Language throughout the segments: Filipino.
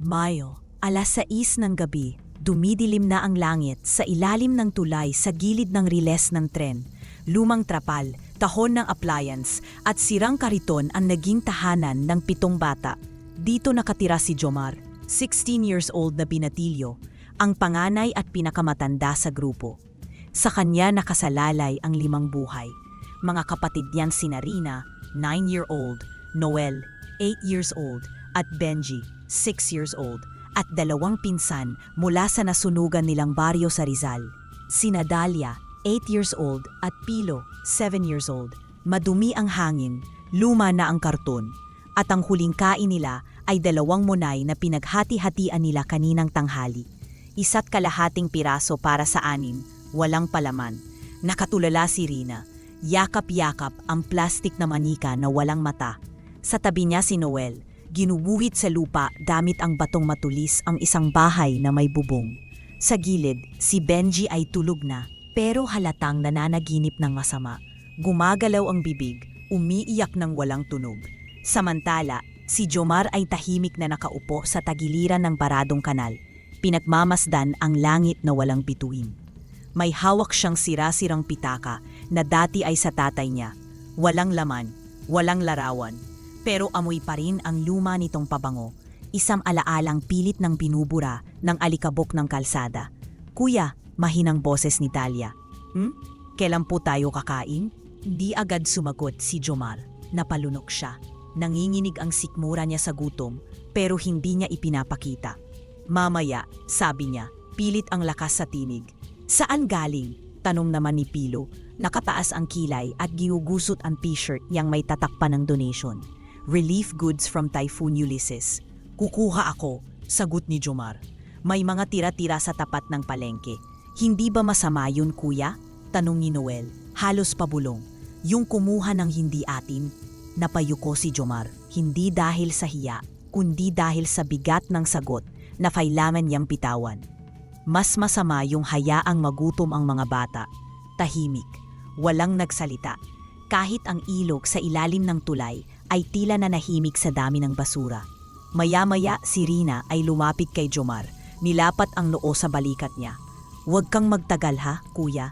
Mayo, 6:00 ng gabi, dumidilim na ang langit sa ilalim ng tulay sa gilid ng riles ng tren. Lumang trapal, tahon ng appliance at sirang kariton ang naging tahanan ng 7 bata. Dito nakatira si Jomar, 16 years old na binatilyo, ang panganay at pinakamatanda sa grupo. Sa kanya nakasalalay ang 5 buhay. Mga kapatid niyang sina Rina, 9-year-old, Noel, 8 years old, at Benji, 6 years old, at 2 pinsan mula sa nasunugan nilang baryo sa Rizal. Sina Dalia, 8 years old, at Pilo, 7 years old. Madumi ang hangin, luma na ang karton, at ang huling kain nila ay 2 munay na pinaghati-hatian nila kaninang tanghali. 1 kalahating piraso para sa 6, walang palaman. Nakatulala si Rina, yakap-yakap ang plastik na manika na walang mata. Sa tabi niya si Noel, ginuguhit sa lupa gamit ang batong matulis ang isang bahay na may bubong. Sa gilid, si Benji ay tulog na, pero halatang nananaginip ng masama. Gumagalaw ang bibig, umiiyak ng walang tunog. Samantala, si Jomar ay tahimik na nakaupo sa tagiliran ng baradong kanal. Pinagmamasdan ang langit na walang bituin. May hawak siyang sira-sirang pitaka na dati ay sa tatay niya. Walang laman, walang larawan. Pero amoy pa rin ang luma nitong pabango, isang alaalang pilit ng binubura ng alikabok ng kalsada. "Kuya," mahinang boses ni Talia. Kailan po tayo kakain?" Di agad sumagot si Jomar. Napalunok siya. Nanginginig ang sikmura niya sa gutom, pero hindi niya ipinapakita. "Mamaya," sabi niya, pilit ang lakas sa tinig. "Saan galing?" tanong naman ni Pilo. Nakataas ang kilay at giugusot ang t-shirt niyang may tatakpan ng donation. "Relief goods from Typhoon Ulysses." "Kukuha ako," sagot ni Jomar. "May mga tira-tira sa tapat ng palengke." "Hindi ba masama yun, kuya?" tanong ni Noel, halos pabulong. "Yung kumuha ng hindi atin?" Napayuko si Jomar, hindi dahil sa hiya, kundi dahil sa bigat ng sagot na kailangan niyang pitawan. Mas masama yung hayaang magutom ang mga bata. Tahimik, walang nagsalita. Kahit ang ilog sa ilalim ng tulay ay tila nanahimik sa dami ng basura. Maya-maya si Rina ay lumapit kay Jomar, nilapat ang noo sa balikat niya. "Huwag kang magtagal ha, kuya."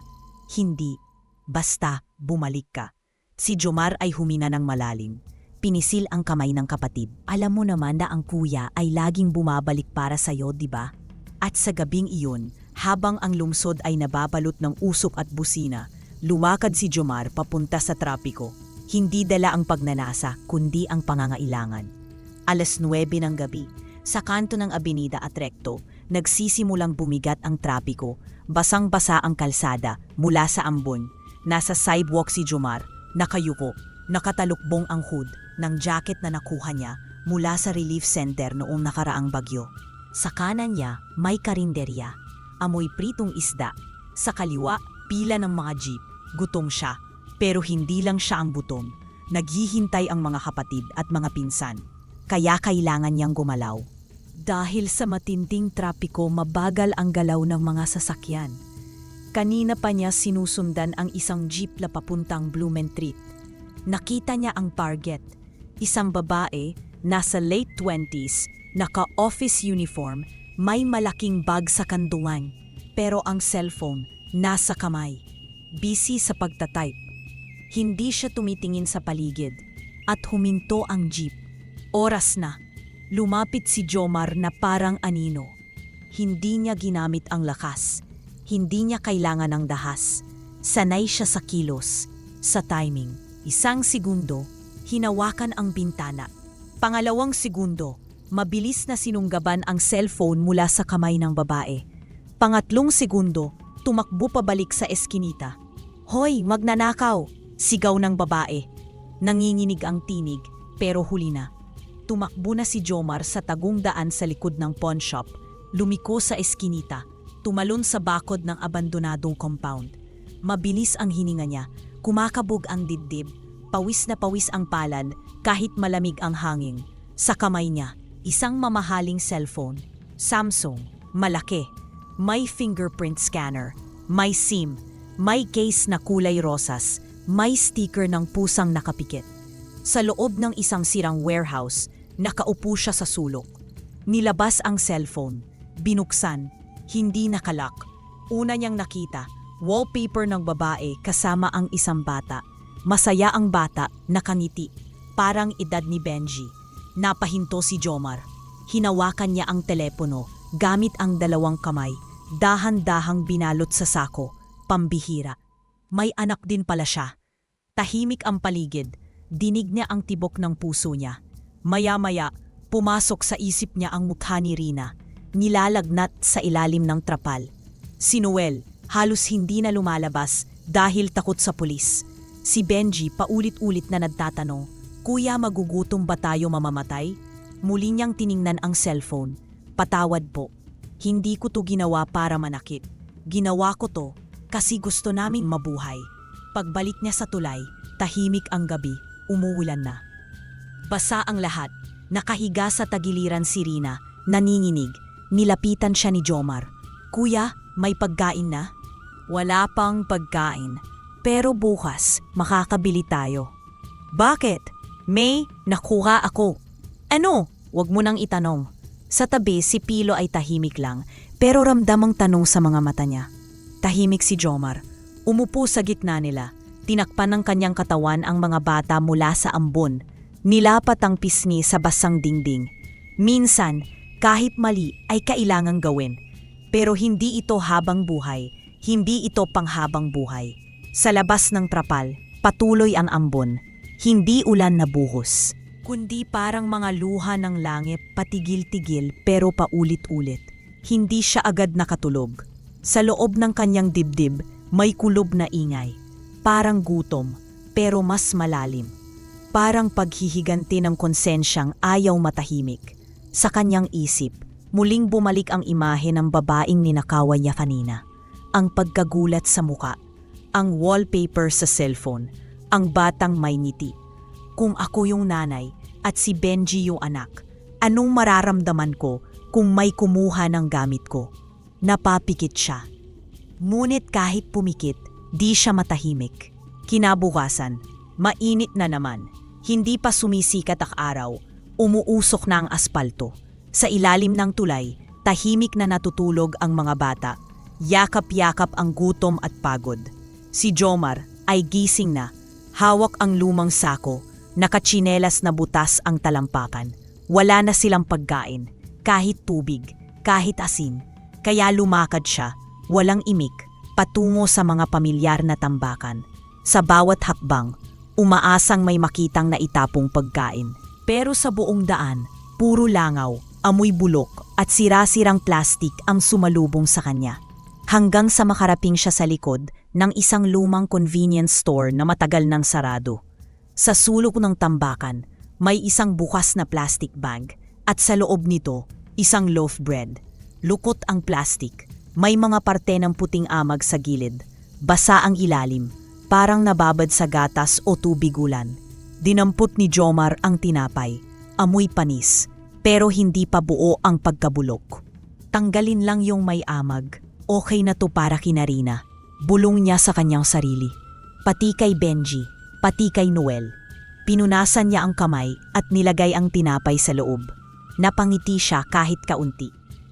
"Hindi. Basta bumalik ka." Si Jomar ay humina ng malalim. Pinisil ang kamay ng kapatid. "Alam mo naman na ang kuya ay laging bumabalik para sa'yo, di ba?" At sa gabing iyon, habang ang lungsod ay nababalot ng usok at busina, lumakad si Jomar papunta sa trapiko. Hindi dala ang pagnanasa, kundi ang pangangailangan. 9:00 ng gabi, sa kanto ng Avenida at Recto, nagsisimulang bumigat ang trapiko. Basang-basa ang kalsada mula sa ambon. Nasa sidewalk si Jomar, nakayuko, nakatalukbong ang hood ng jacket na nakuha niya mula sa relief center noong nakaraang bagyo. Sa kanan niya, may karinderya, amoy pritong isda. Sa kaliwa, pila ng mga jeep. Gutom siya, pero hindi lang siya ang gutom. Naghihintay ang mga kapatid at mga pinsan. Kaya kailangan niyang gumalaw. Dahil sa matinding trapiko, mabagal ang galaw ng mga sasakyan. Kanina pa niya sinusundan ang isang jeep na papuntang Blumentritt. Nakita niya ang target. Isang babae, nasa late 20s, naka-office uniform, may malaking bag sa kanduan. Pero ang cellphone, nasa kamay. Busy sa pagtatype. Hindi siya tumitingin sa paligid. At huminto ang jeep. Oras na. Lumapit si Jomar na parang anino. Hindi niya ginamit ang lakas. Hindi niya kailangan ng dahas. Sanay siya sa kilos, sa timing. 1 segundo, hinawakan ang bintana. 2 segundo, mabilis na sinunggaban ang cellphone mula sa kamay ng babae. 3 segundo, tumakbo pabalik sa eskinita. "Hoy, magnanakaw!" sigaw ng babae. Nanginginig ang tinig, pero huli na. Tumakbo na si Jomar sa tagong daan sa likod ng pawn shop, lumiko sa eskinita, tumalon sa bakod ng abandonadong compound. Mabilis ang hininga niya, kumakabog ang dibdib, pawis na pawis ang palad kahit malamig ang hangin. Sa kamay niya, isang mamahaling cellphone, Samsung, malaki. May fingerprint scanner, may SIM, may case na kulay rosas, may sticker ng pusang nakapikit. Sa loob ng isang sirang warehouse, nakaupo siya sa sulok. Nilabas ang cellphone. Binuksan. Hindi nakalak. Una niyang nakita, wallpaper ng babae kasama ang isang bata. Masaya ang bata, nakangiti. Parang edad ni Benji. Napahinto si Jomar. Hinawakan niya ang telepono gamit ang dalawang kamay. Dahan-dahang binalot sa sako. Pambihira. May anak din pala siya. Tahimik ang paligid. Dinig niya ang tibok ng puso niya. Maya-maya, pumasok sa isip niya ang mukha ni Rina. Nilalagnat sa ilalim ng trapal. Si Noel, halos hindi na lumalabas dahil takot sa pulis. Si Benji paulit-ulit na nagtatanong, "Kuya, magugutom ba tayo mamamatay?" Muli niyang tiningnan ang cellphone. "Patawad po. Hindi ko to ginawa para manakit. Ginawa ko to kasi gusto naming mabuhay." Pagbalik niya sa tulay, tahimik ang gabi, umuulan na. Basa ang lahat. Nakahiga sa tagiliran si Rina, naninginig. Nilapitan siya ni Jomar. "Kuya, may pagkain na?" "Wala pang pagkain. Pero bukas, makakabili tayo." "Bakit?" "May nakuha ako." "Ano?" "Wag mo nang itanong." Sa tabi, si Pilo ay tahimik lang, pero ramdam ang tanong sa mga mata niya. Tahimik si Jomar. Umupo sa gitna nila. Tinakpan ng kanyang katawan ang mga bata mula sa ambon. Nilapat ang pisngi sa basang dingding. Minsan, kahit mali ay kailangang gawin. Pero hindi ito habang buhay. Hindi ito panghabang buhay. Sa labas ng trapal, patuloy ang ambon. Hindi ulan na buhos, kundi parang mga luha ng langit, patigil-tigil pero paulit-ulit. Hindi siya agad nakatulog. Sa loob ng kanyang dibdib, may kulob na ingay. Parang gutom, pero mas malalim. Parang paghihiganti ng konsensyang ayaw matahimik. Sa kanyang isip, muling bumalik ang imahe ng babaeng ninakawan niya kanina. Ang pagkagulat sa muka, ang wallpaper sa cellphone, ang batang may ngiti. Kung ako yung nanay at si Benji yung anak, anong mararamdaman ko kung may kumuha ng gamit ko? Napapikit siya. Ngunit kahit pumikit, di siya matahimik. Kinabukasan, mainit na naman. Hindi pa sumisikat ang araw, umuusok na ang aspalto. Sa ilalim ng tulay, tahimik na natutulog ang mga bata. Yakap-yakap ang gutom at pagod. Si Jomar ay gising na. Hawak ang lumang sako, nakatsinelas na butas ang talampakan. Wala na silang pagkain, kahit tubig, kahit asin. Kaya lumakad siya, walang imik, patungo sa mga pamilyar na tambakan. Sa bawat hakbang, umaasang may makitang naitapong pagkain. Pero sa buong daan, puro langaw, amoy bulok at sira-sirang plastik ang sumalubong sa kanya. Hanggang sa makaraping siya sa likod ng isang lumang convenience store na matagal nang sarado. Sa sulok ng tambakan, may isang bukas na plastic bag at sa loob nito, isang loaf bread. Lukot ang plastic. May mga parte ng puting amag sa gilid. Basa ang ilalim, parang nababad sa gatas o tubig ulan. Dinampot ni Jomar ang tinapay. Amoy panis, pero hindi pa buo ang pagkabulok. Tanggalin lang yung may amag. Okay na to para kina Rina. Bulong niya sa kanyang sarili. Pati kay Benji, pati kay Noel. Pinunasan niya ang kamay at nilagay ang tinapay sa loob. Napangiti siya kahit kaunti.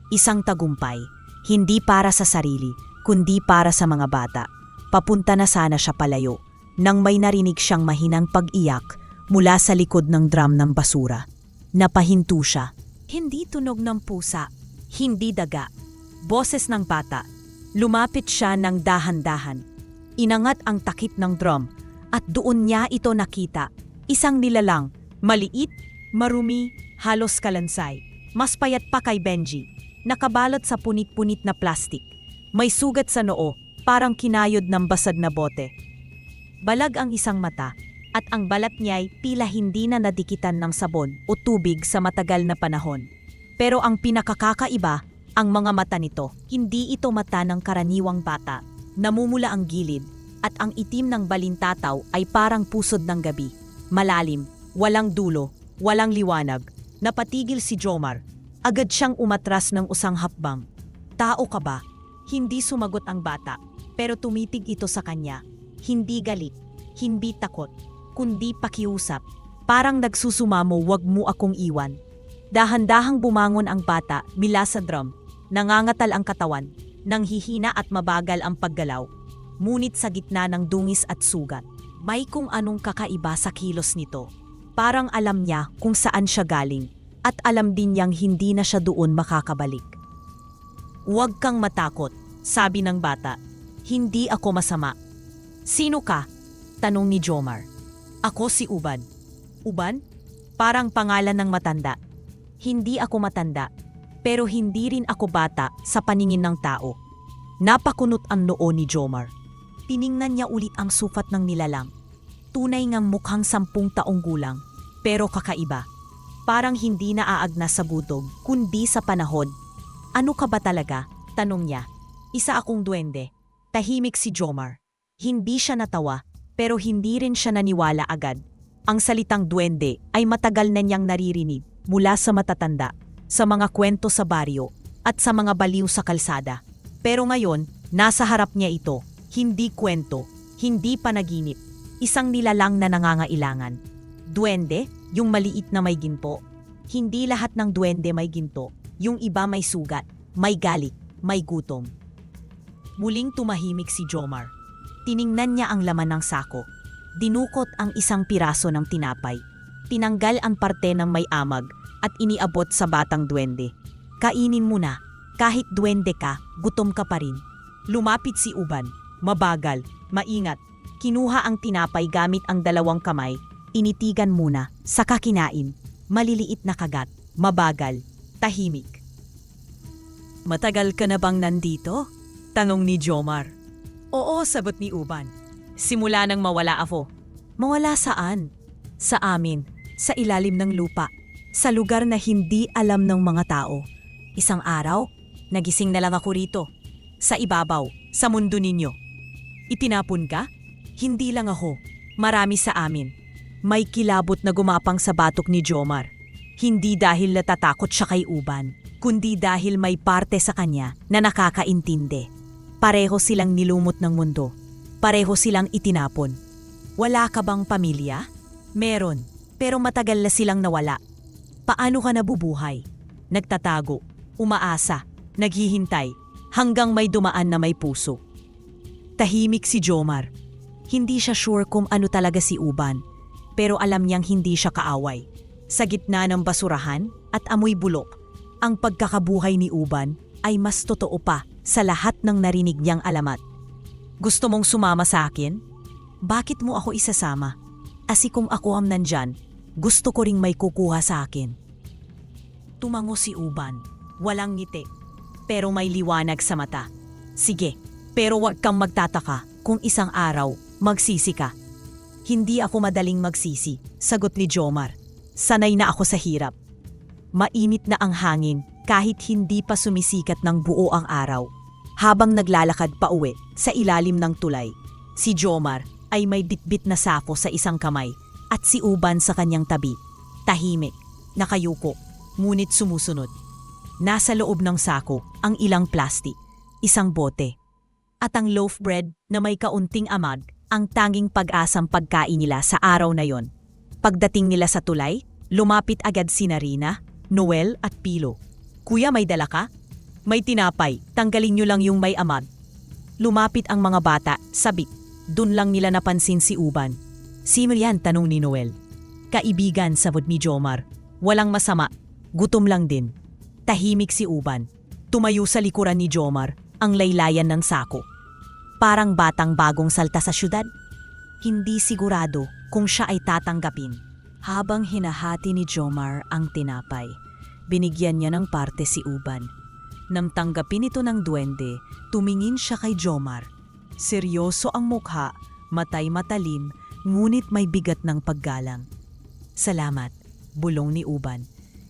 Isang tagumpay, hindi para sa sarili, kundi para sa mga bata. Papunta na sana siya palayo, nang may narinig siyang mahinang pag-iyak mula sa likod ng drum ng basura. Napahinto siya. Hindi tunog ng pusa, hindi daga. Boses ng bata. Lumapit siya ng dahan-dahan. Inangat ang takip ng drum at doon niya ito nakita. Isang nilalang, maliit, marumi, halos kalansay. Mas payat pa kay Benji. Nakabalot sa punit-punit na plastik. May sugat sa noo, parang kinayod ng basad na bote. Balag ang isang mata at ang balat niya'y tila hindi na nadikitan ng sabon o tubig sa matagal na panahon. Pero ang pinakakakaiba, ang mga mata nito, hindi ito mata ng karaniwang bata. Namumula ang gilid at ang itim ng balintataw ay parang pusod ng gabi. Malalim, walang dulo, walang liwanag. Napatigil si Jomar. Agad siyang umatras ng usang hakbang. Tao ka ba? Hindi sumagot ang bata, pero tumitig ito sa kanya. Hindi galit, hindi takot, kundi pakiusap. Parang nagsusumamo, wag mo akong iwan. Dahan-dahang bumangon ang bata mula sa drum. Nangangatal ang katawan, nanghihina at mabagal ang paggalaw. Ngunit sa gitna ng dungis at sugat, may kung anong kakaiba sa kilos nito. Parang alam niya kung saan siya galing at alam din niyang hindi na siya doon makakabalik. "Huwag kang matakot," sabi ng bata. "Hindi ako masama." "Sino ka?" tanong ni Jomar. "Ako si Uban." "Uban?" Parang pangalan ng matanda. "Hindi ako matanda, pero hindi rin ako bata sa paningin ng tao." Napakunot ang noo ni Jomar. Tiningnan niya ulit ang sukat ng nilalang. Tunay ngang mukhang 10 taong gulang, pero kakaiba. Parang hindi naaagna sa budog, kundi sa panahon. "Ano ka ba talaga?" tanong niya. "Isa akong duwende." Tahimik si Jomar. Hindi siya natawa, pero hindi rin siya naniwala agad. Ang salitang duwende ay matagal na niyang naririnig mula sa matatanda, sa mga kwento sa baryo, at sa mga baliw sa kalsada. Pero ngayon, nasa harap niya ito. Hindi kwento, hindi panaginip. Isang nilalang na nangangailangan. Duwende, yung maliit na may ginto. Hindi lahat ng duwende may ginto. Yung iba may sugat, may galit, may gutom. Muling tumahimik si Jomar. Tiningnan niya ang laman ng sako. Dinukot ang isang piraso ng tinapay. Tinanggal ang parte ng may amag at iniabot sa batang duwende. "Kainin mo na. Kahit duwende ka, gutom ka pa rin." Lumapit si Uban. Mabagal, maingat. Kinuha ang tinapay gamit ang 2 kamay. Initigan muna, saka kinain. Maliliit na kagat, mabagal, tahimik. "Matagal ka na bang nandito?" tanong ni Jomar. "Oo," sagot ni Uban. "Simula nang mawala ako." "Mawala saan?" "Sa amin, sa ilalim ng lupa. Sa lugar na hindi alam ng mga tao. Isang araw, nagising na lang ako rito. Sa ibabaw, sa mundo ninyo." "Itinapon ka?" "Hindi lang ako. Marami sa amin." May kilabot na gumapang sa batok ni Jomar. Hindi dahil natatakot siya kay Uban, kundi dahil may parte sa kanya na nakakaintindi. Pareho silang nilumot ng mundo. Pareho silang itinapon. "Wala ka bang pamilya?" "Meron, pero matagal na silang nawala." "Paano ka nabubuhay?" "Nagtatago, umaasa, naghihintay, hanggang may dumaan na may puso." Tahimik si Jomar. Hindi siya sure kung ano talaga si Uban, pero alam niyang hindi siya kaaway. Sa gitna ng basurahan at amoy bulok, ang pagkakabuhay ni Uban ay mas totoo pa sa lahat ng narinig niyang alamat. "Gusto mong sumama sa akin?" "Bakit mo ako isasama? Asi kung ako ang nandyan, gusto ko ring may kukuha sa akin." Tumango si Uban. Walang ngiti, pero may liwanag sa mata. "Sige, pero wag kang magtataka kung isang araw magsisi ka." "Hindi ako madaling magsisi," sagot ni Jomar. "Sanay na ako sa hirap." Mainit na ang hangin kahit hindi pa sumisikat ng buo ang araw. Habang naglalakad pa uwi sa ilalim ng tulay, si Jomar ay may bitbit na sako sa isang kamay at si Uban sa kanyang tabi. Tahimik, nakayuko, ngunit sumusunod. Nasa loob ng sako ang ilang plastik, isang bote, at ang loaf bread na may kaunting amag, ang tanging pag-asang pagkain nila sa araw na yon. Pagdating nila sa tulay, lumapit agad sina Rina, Noel at Pilo. "Kuya, may dala ka?" "May tinapay, tanggalin nyo lang yung may amag." Lumapit ang mga bata, sabik. Dun lang nila napansin si Uban. "Sino yan?" tanong ni Noel. "Kaibigan," sagot ni Jomar. "Walang masama, gutom lang din." Tahimik si Uban. Tumayo sa likuran ni Jomar, ang laylayan ng sako. Parang batang bagong salta sa syudad. Hindi sigurado kung siya ay tatanggapin. Habang hinahati ni Jomar ang tinapay, binigyan niya ng parte si Uban. Nang tanggapin ito ng duwende, tumingin siya kay Jomar. Seryoso ang mukha, matay matalim, ngunit may bigat ng paggalang. "Salamat," bulong ni Uban.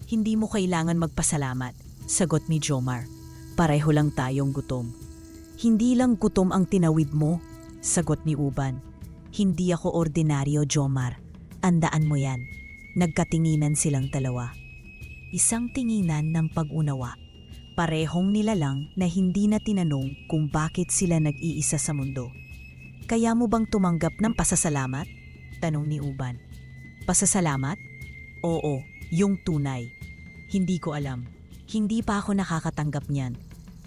"Hindi mo kailangan magpasalamat," sagot ni Jomar. "Pareho lang tayong gutom." "Hindi lang gutom ang tinawid mo," sagot ni Uban. "Hindi ako ordinaryo, Jomar. Tandaan mo yan." Nagkatinginan silang dalawa. Isang tinginan ng pag-unawa. Parehong nilalang na hindi na tinanong kung bakit sila nag-iisa sa mundo. "Kaya mo bang tumanggap ng pasasalamat?" tanong ni Uban. "Pasasalamat?" "Oo, yung tunay." Hindi ko alam. Hindi pa ako nakakatanggap niyan.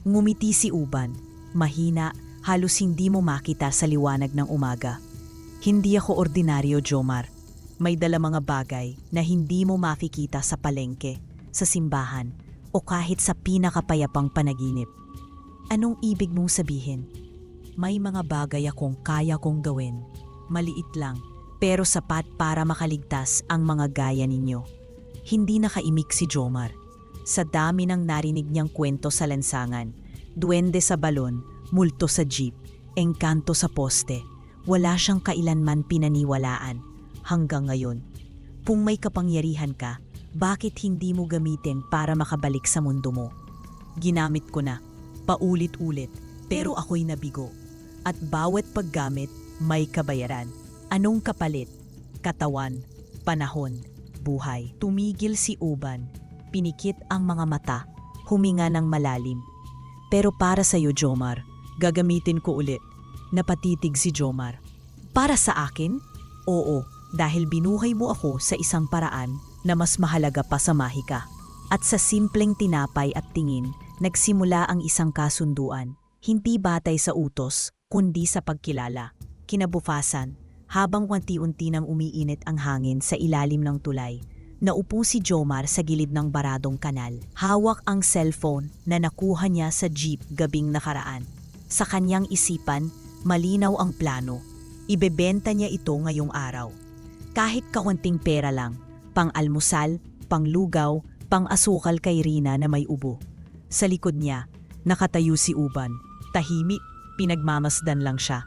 Ngumiti si Uban. Mahina, halos hindi mo makita sa liwanag ng umaga. Hindi ako ordinaryo, Jomar. May dala mga bagay na hindi mo makikita sa palengke, sa simbahan, o kahit sa pinakapayapang panaginip. Anong ibig mong sabihin? May mga bagay akong kaya kong gawin. Maliit lang, pero sapat para makaligtas ang mga gaya ninyo. Hindi nakaimik si Jomar. Sa dami ng narinig niyang kwento sa lansangan, duwende sa balon, multo sa jeep, engkanto sa poste, wala siyang kailanman pinaniwalaan. Hanggang ngayon, kung may kapangyarihan ka, bakit hindi mo gamitin para makabalik sa mundo mo? Ginamit ko na, paulit-ulit, pero ako'y nabigo. At bawat paggamit, may kabayaran. Anong kapalit? Katawan, panahon, buhay. Tumigil si Uban, pinikit ang mga mata, huminga ng malalim. Pero para sa'yo, Jomar, gagamitin ko ulit. Napatitig si Jomar. Para sa akin? Oo. Dahil binuhay mo ako sa isang paraan na mas mahalaga pa sa mahika. At sa simpleng tinapay at tingin, nagsimula ang isang kasunduan. Hindi batay sa utos, kundi sa pagkilala. Kinabukasan, habang unti-unti nang umiinit ang hangin sa ilalim ng tulay, naupo si Jomar sa gilid ng baradong kanal. Hawak ang cellphone na nakuha niya sa jeep gabing nakaraan. Sa kanyang isipan, malinaw ang plano. Ibebenta niya ito ngayong araw. Kahit kaunting pera lang, pang-almusal, pang-lugaw, pang-asukal kay Rina na may ubo. Sa likod niya, nakatayo si Uban. Tahimik, pinagmamasdan lang siya.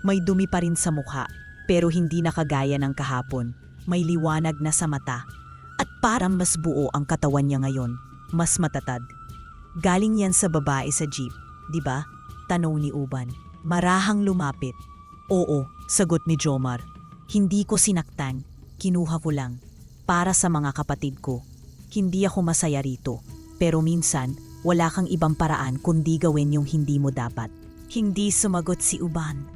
May dumi pa rin sa mukha, pero hindi nakagaya ng kahapon. May liwanag na sa mata. At parang mas buo ang katawan niya ngayon, mas matatag. Galing yan sa babae sa jeep, di ba? Tanong ni Uban. Marahang lumapit. Oo, sagot ni Jomar. Hindi ko sinaktan, kinuha ko lang. Para sa mga kapatid ko. Hindi ako masaya rito, pero minsan wala kang ibang paraan kundi gawin yung hindi mo dapat. Hindi sumagot si Uban.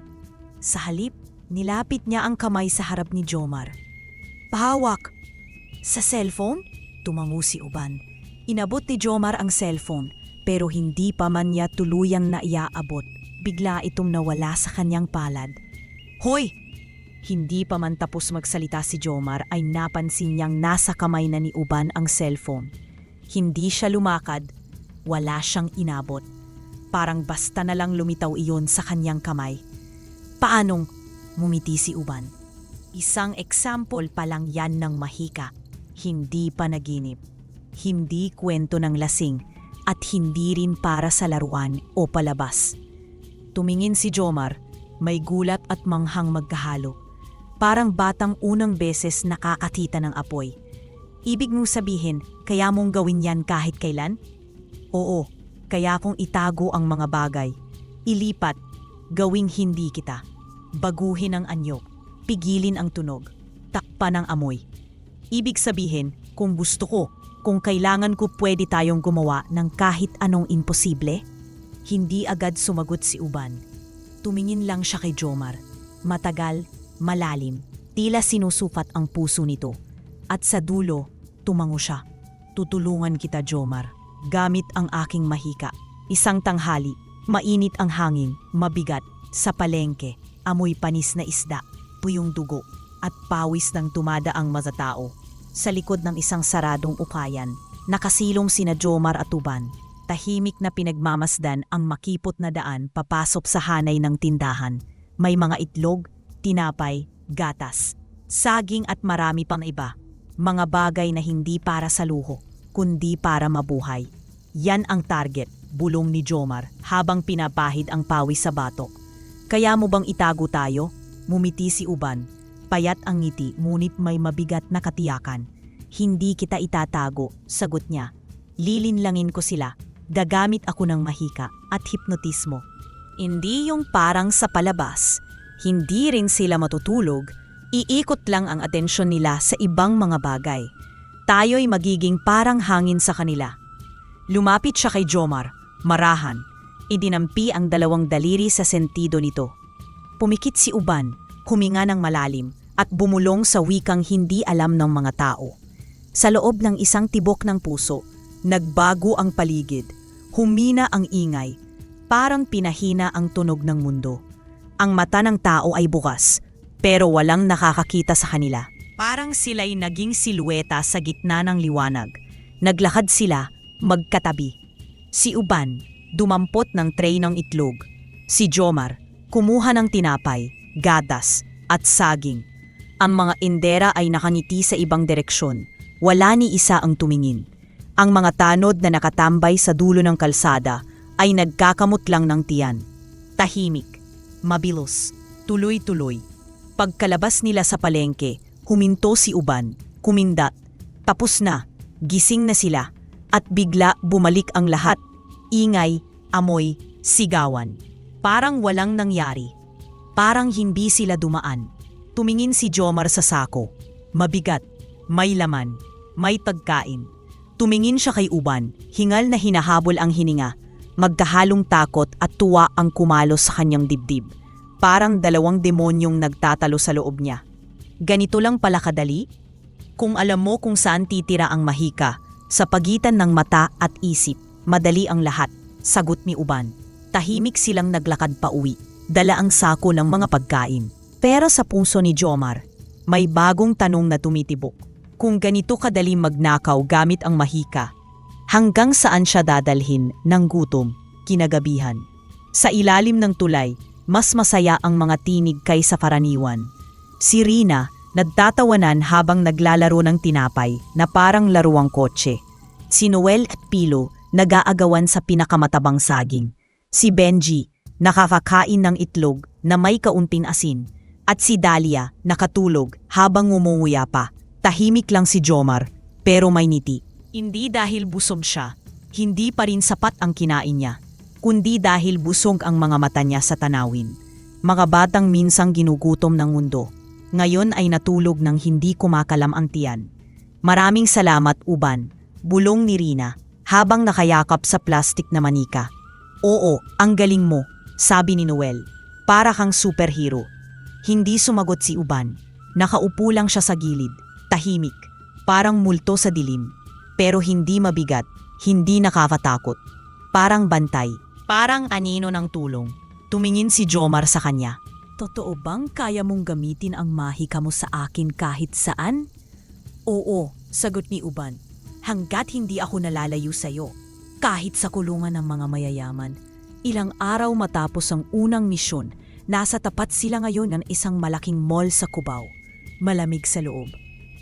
Sa halip, nilapit niya ang kamay sa harap ni Jomar. Pahawak! Sa cellphone? Tumango si Uban. Inabot ni Jomar ang cellphone, pero hindi pa man niya tuluyang naiaabot. Bigla itong nawala sa kanyang palad. Hoy! Hindi pa man tapos magsalita si Jomar ay napansin niyang nasa kamay na ni Uban ang cellphone. Hindi siya lumakad, wala siyang inabot. Parang basta na lang lumitaw iyon sa kanyang kamay. Paanong? Mumiti si Uban. Isang example pa lang yan ng mahika. Hindi panaginip. Hindi kwento ng lasing at hindi rin para sa laruan o palabas. Tumingin si Jomar, may gulat at manghang magkahalo. Parang batang unang beses nakakakita ng apoy. Ibig mong sabihin, kaya mong gawin yan kahit kailan? Oo, kaya kong itago ang mga bagay. Ilipat, gawing hindi kita. Baguhin ang anyo, pigilin ang tunog, takpan ang amoy. Ibig sabihin, kung gusto ko, kung kailangan ko pwede tayong gumawa ng kahit anong imposible? Hindi agad sumagot si Uban. Tumingin lang siya kay Jomar. Matagal, malalim, tila sinusukat ang puso nito. At sa dulo, tumango siya. Tutulungan kita, Jomar. Gamit ang aking mahika. Isang tanghali, mainit ang hangin, mabigat, sa palengke, amoy panis na isda, puyong dugo, at pawis ng tumadaang mazatao. Sa likod ng isang saradong ukayan, nakasilong sina Jomar at Uban. Tahimik na pinagmamasdan ang makipot na daan papasok sa hanay ng tindahan. May mga itlog, tinapay, gatas, saging at marami pang iba. Mga bagay na hindi para sa luho, kundi para mabuhay. Yan ang target, bulong ni Jomar habang pinapahid ang pawis sa batok. Kaya mo bang itago tayo? Mumiti si Uban. Payat ang ngiti ngunit may mabigat na katiyakan. Hindi kita itatago, sagot niya. Lilinlangin ko sila. Gagamit ako ng mahika at hipnotismo. Hindi yung parang sa palabas. Hindi rin sila matutulog. Iikot lang ang atensyon nila sa ibang mga bagay. Tayo'y magiging parang hangin sa kanila. Lumapit siya kay Jomar. Marahan. Idinampi ang dalawang daliri sa sentido nito. Pumikit si Uban, huminga ng malalim at bumulong sa wikang hindi alam ng mga tao. Sa loob ng isang tibok ng puso, nagbago ang paligid. Humina ang ingay. Parang pinahina ang tunog ng mundo. Ang mata ng tao ay bukas, pero walang nakakakita sa kanila. Parang sila'y naging silweta sa gitna ng liwanag. Naglakad sila, magkatabi. Si Uban, dumampot ng tray ng itlog. Si Jomar, kumuha ng tinapay, gatas, at saging. Ang mga indera ay nakangiti sa ibang direksyon. Wala ni isa ang tumingin. Ang mga tanod na nakatambay sa dulo ng kalsada ay nagkakamot lang ng tiyan. Tahimik, mabilos, tuloy-tuloy. Pagkalabas nila sa palengke, huminto si Uban, kumindat. Tapos na, gising na sila, at bigla bumalik ang lahat. Ingay, amoy, sigawan. Parang walang nangyari. Parang hindi sila dumaan. Tumingin si Jomar sa sako. Mabigat, may laman, may pagkain. Tumingin siya kay Uban, hingal na hinahabol ang hininga. Magkahalong takot at tuwa ang kumalos sa kanyang dibdib. Parang dalawang demonyong nagtatalo sa loob niya. Ganito lang pala kadali? Kung alam mo kung saan titira ang mahika, sa pagitan ng mata at isip, madali ang lahat, sagot ni Uban. Tahimik silang naglakad pa uwi, dala ang sako ng mga pagkain. Pero sa puso ni Jomar, may bagong tanong na tumitibok. Kung ganito kadali magnakaw gamit ang mahika, hanggang saan siya dadalhin ng gutom, kinagabihan? Sa ilalim ng tulay, mas masaya ang mga tinig kaysa karaniwan. Si Rina, nagtatawanan habang naglalaro ng tinapay na parang laruang kotse. Si Noel at Pilo, nag-aagawan sa pinakamatabang saging. Si Benji, nakakakain ng itlog na may kaunting asin. At si Dahlia, nakatulog habang ngumunguya pa. Tahimik lang si Jomar, pero may ngiti. Hindi dahil busog siya, hindi pa rin sapat ang kinain niya, kundi dahil busog ang mga mata niya sa tanawin. Mga batang minsang ginugutom ng mundo, ngayon ay natulog ng hindi kumakalam ang tiyan. Maraming salamat, Uban, bulong ni Rina, habang nakayakap sa plastik na manika. Oo, ang galing mo, sabi ni Noel, para kang superhero. Hindi sumagot si Uban, nakaupo lang siya sa gilid. Tahimik, parang multo sa dilim, pero hindi mabigat, hindi nakakatakot. Parang bantay, parang anino ng tulong. Tumingin si Jomar sa kanya. Totoo bang kaya mong gamitin ang mahika mo sa akin kahit saan? Oo, sagot ni Uban. Hanggat hindi ako nalalayo sa'yo, kahit sa kulungan ng mga mayayaman. Ilang araw matapos ang unang misyon, nasa tapat sila ngayon ng isang malaking mall sa Cubao. Malamig sa loob.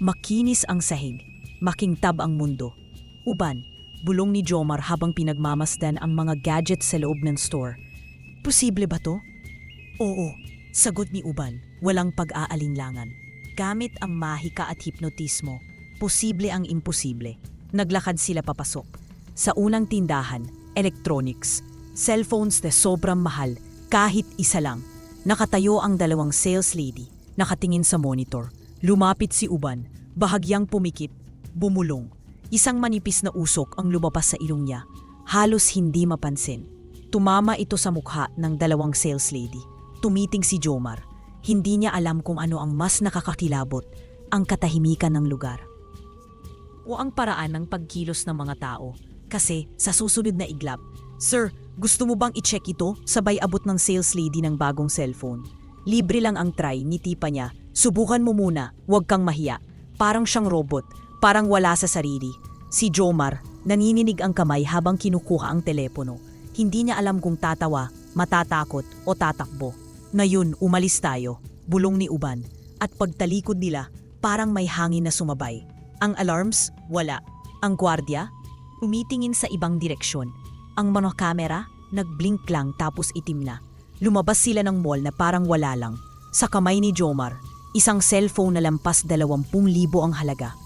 Makinis ang sahig, makintab ang mundo. Uban, bulong ni Jomar habang pinagmamasdan ang mga gadgets sa loob ng store. Posible ba to? Oo, sagot ni Uban, walang pag-aalinlangan. Gamit ang mahika at hipnotismo, posible ang imposible. Naglakad sila papasok. Sa unang tindahan, electronics, cellphones na sobrang mahal, kahit isa lang. Nakatayo ang dalawang sales lady, nakatingin sa monitor. Lumapit si Uban, bahagyang pumikit, bumulong. Isang manipis na usok ang lumabas sa ilong niya, halos hindi mapansin. Tumama ito sa mukha ng dalawang sales lady. Tumiting si Jomar. Hindi niya alam kung ano ang mas nakakakilabot, ang katahimikan ng lugar. O ang paraan ng pagkilos ng mga tao. Kasi sa susunod na iglap, Sir, gusto mo bang i-check ito? Sabay abot ng sales lady ng bagong cellphone. Libre lang ang try, ngiti pa niya. Subukan mo muna, huwag kang mahiya. Parang siyang robot, parang wala sa sarili. Si Jomar, nanininig ang kamay habang kinukuha ang telepono. Hindi niya alam kung tatawa, matatakot o tatakbo. Ngayon, umalis tayo, bulong ni Uban. At pagtalikod nila, parang may hangin na sumabay. Ang alarms, wala. Ang gwardiya, umitingin sa ibang direksyon. Ang mga kamera, nagblink lang tapos itim na. Lumabas sila ng mall na parang wala lang. Sa kamay ni Jomar, isang cellphone na lampas 20,000 ang halaga.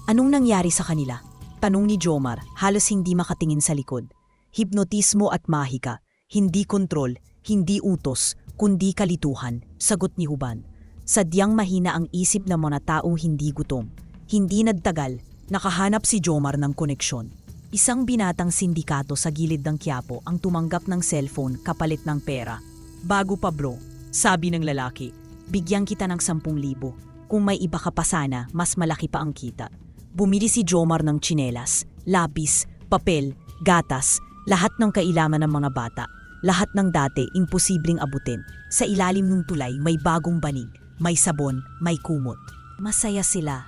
Anong nangyari sa kanila? Tanong ni Jomar, halos hindi makatingin sa likod. Hipnotismo at mahika, hindi kontrol, hindi utos, kundi kalituhan, sagot ni Uban. Sadyang mahina ang isip ng mga taong hindi gutom. Hindi nagtagal, nakahanap si Jomar ng koneksyon. Isang binatang sindikato sa gilid ng Quiapo ang tumanggap ng cellphone kapalit ng pera. Bago pa bro, sabi ng lalaki, bigyan kita ng 10,000. Kung may iba ka pa sana, mas malaki pa ang kita. Bumili si Jomar ng tsinelas, lapis, papel, gatas, lahat ng kailangan ng mga bata. Lahat ng dati imposibleng abutin. Sa ilalim ng tulay may bagong banig, may sabon, may kumot. Masaya sila.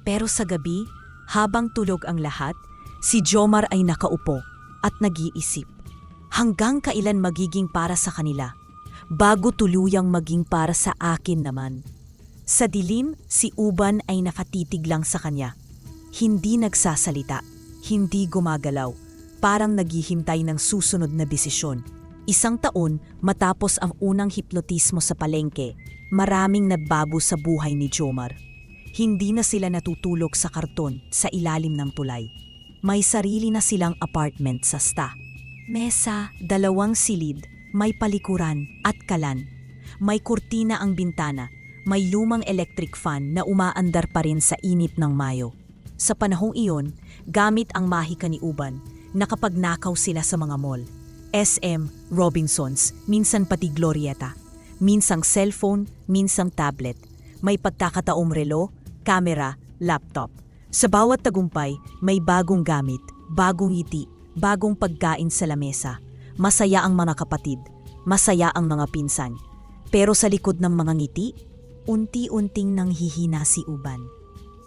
Pero sa gabi, habang tulog ang lahat, si Jomar ay nakaupo at nag-iisip. Hanggang kailan magiging para sa kanila, bago tuluyang maging para sa akin naman. Sa dilim, si Uban ay nakatitig lang sa kanya. Hindi nagsasalita, hindi gumagalaw. Parang naghihintay ng susunod na desisyon. 1 taon matapos ang unang hipnotismo sa palengke, maraming nagbago sa buhay ni Jomar. Hindi na sila natutulog sa karton sa ilalim ng tulay. May sarili na silang apartment sa sta. Mesa, 2 silid, may palikuran at kalan. May kurtina ang bintana, may lumang electric fan na umaandar pa rin sa init ng Mayo. Sa panahong iyon, gamit ang mahika ni Uban, nakapagnakaw sila sa mga mall. SM, Robinsons, minsan pati Glorieta. Minsang cellphone, minsang tablet. May pagkakataong relo, kamera, laptop. Sa bawat tagumpay, may bagong gamit, bagong ngiti, bagong pagkain sa lamesa. Masaya ang mga kapatid, masaya ang mga pinsan. Pero sa likod ng mga ngiti, unti-unting nanghihina si Uban.